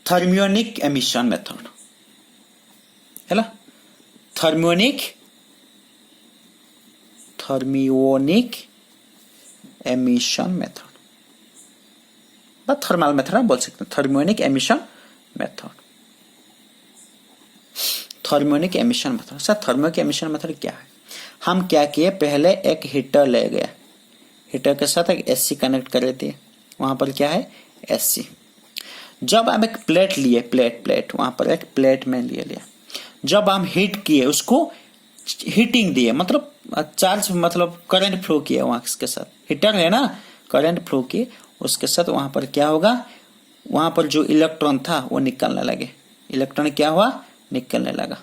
थर्मियोनिक एमिशन मेथड है ना, thermionic emission method, thermal method आप बोल सकते हैं, thermionic emission method. Thermionic emission method, sir thermionic emission method क्या है, हम क्या किए, पहले एक हीटर ले गया, हीटर के साथ एक एससी कनेक्ट कर देते हैं, वहां पर क्या है, एससी। जब हम एक प्लेट लिए, प्लेट वहां पर एक प्लेट में लिया, जब हम हीट किए, उसको हीटिंग दिए, मतलब चार्ज मतलब करंट फ्लो किया वहां के साथ, हीटर है ना, करंट फ्लो किए उसके साथ, वहां पर क्या होगा, वहां पर जो इलेक्ट्रॉन था वो निकलने लगे, इलेक्ट्रॉन क्या हुआ, निकलने लगा।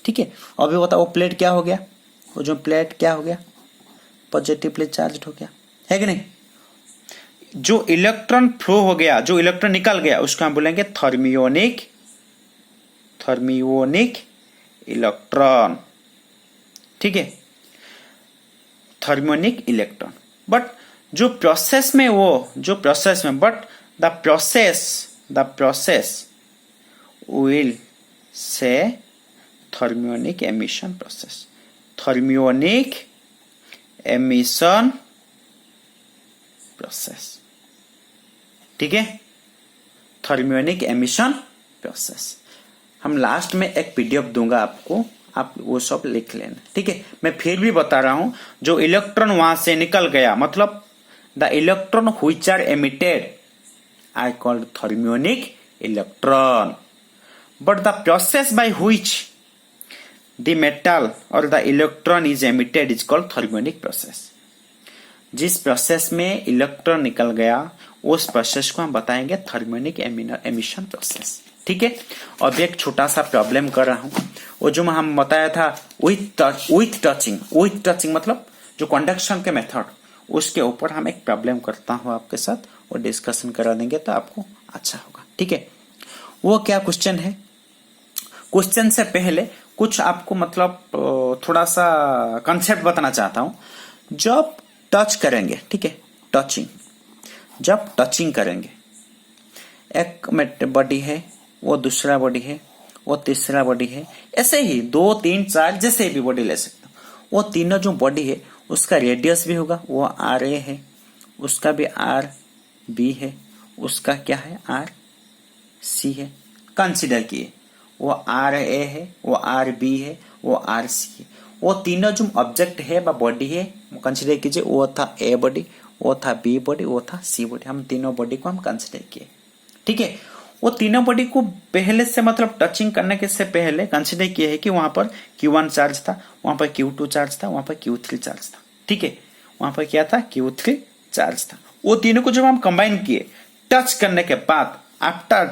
ठीक है, अभी बताओ वो प्लेट क्या हो गया, वो जो प्लेट क्या हो गया, पॉजिटिवली चार्ज हो गया, है कि नहीं। जो इलेक्ट्रॉन फ्लो हो गया, जो इलेक्ट्रॉन निकल गया, उसको हम बोलेंगे थर्मियोनिक इलेक्ट्रॉन। ठीक है, थर्मियोनिक इलेक्ट्रॉन। बट जो प्रोसेस में but the process will say thermionic emission process, thermionic emission process. ठीक है, थर्मियोनिक एमिशन प्रोसेस। हम लास्ट में एक पीडीएफ दूंगा आपको, आप वो सब लिख लेना। ठीक है, मैं फिर भी बता रहा हूं, जो इलेक्ट्रॉन वहां से निकल गया, मतलब the electron which are emitted are called thermionic electron, but the process by which the metal और the electron is emitted is called thermionic process. जिस प्रोसेस में इलेक्ट्रॉन निकल गया उस प्रोसेस को हम बताएंगे थर्मियोनिक एमिशन प्रोसेस। ठीक है, अब एक छोटा सा प्रॉब्लम कर रहा हूं, वो जो हम बताया था विथ टचिंग मतलब जो कंडक्शन के मेथड, उसके ऊपर हम एक प्रॉब्लम करता हूं आपके साथ, वो डिस्कशन करा देंगे तो आपको अच्छा होगा। ठीक है, वो क्या क्वेश्चन है, क्वेश्चन से पहले कुछ आपको मतलब थोड़ा सा कंसेप्ट बताना चाहता हूं। जब टच करेंगे, ठीक है, जब टचिंग करेंगे, एक बॉडी है, वो दूसरा बॉडी है, वो तीसरा बॉडी है, ऐसे ही 2 3 4 जैसे भी बॉडी ले सकते हो। वो तीनों जो बॉडी है उसका रेडियस भी होगा, वो आर ए है, उसका भी आर बी है, उसका क्या है आर सी है। कंसिडर किए वो आर ए है, वो आर बी है, वो आर सी है। वो तीनों जो ऑब्जेक्ट है व बॉडी है कंसिडर कीजिए, वो था ए बॉडी, वो था बी बॉडी, वो था सी बॉडी। हम तीनों बॉडी को हम कंसिडर किए। ठीक है, वो तीनों बॉडी को पहले से मतलब टचिंग करने के से पहले कंसिडर किए है कि वहां पर Q1 चार्ज था, वहां पर Q2 चार्ज था, वहां पर Q3 चार्ज था। ठीक है, वहां पर क्या था Q3 चार्ज था। वो तीनों को जब हम कंबाइन किए, टच करने के बाद आफ्टर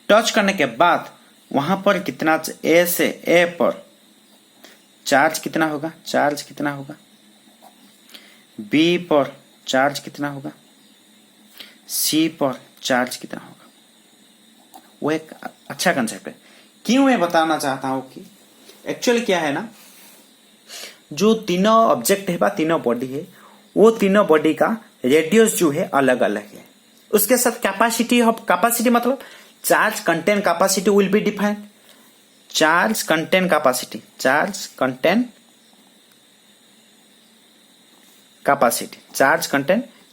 टच करने के बाद वहां पर कितना ए से ए पर चार्ज कितना होगा, बी पर चार्ज कितना होगा, सी पर चार्ज कितना होगा। वो एक अच्छा कंसेप्ट है। क्यों मैं बताना चाहता हूं कि एक्चुअली क्या है ना, जो तीनों ऑब्जेक्ट है, तीनों बॉडी है, वो तीनों बॉडी का रेडियस जो है अलग अलग है। उसके साथ कैपेसिटी मतलब charge content capacity will be defined. Charge content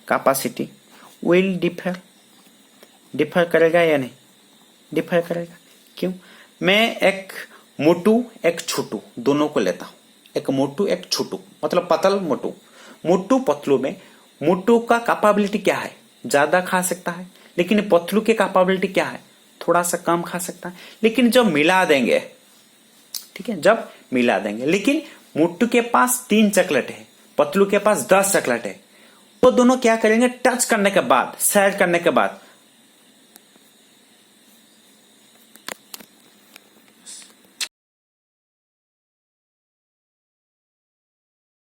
capacity will differ करेगा या नहीं, डिफर करेगा। क्यों? मैं एक मोटू एक छोटू दोनों को लेता हूं, एक मोटू एक छोटू मतलब पतल मोटू पतलू में मोटू का कैपेबिलिटी क्या है, ज्यादा खा सकता है, लेकिन पतलू के कैपेबिलिटी क्या है, थोड़ा सा कम खा सकता है। लेकिन जब मिला देंगे, ठीक है, जब मिला देंगे, लेकिन मोटू के पास 3 चॉकलेट है, पतलू के पास 10 चॉकलेट है, वो दोनों क्या करेंगे, टच करने के बाद, शेयर करने के बाद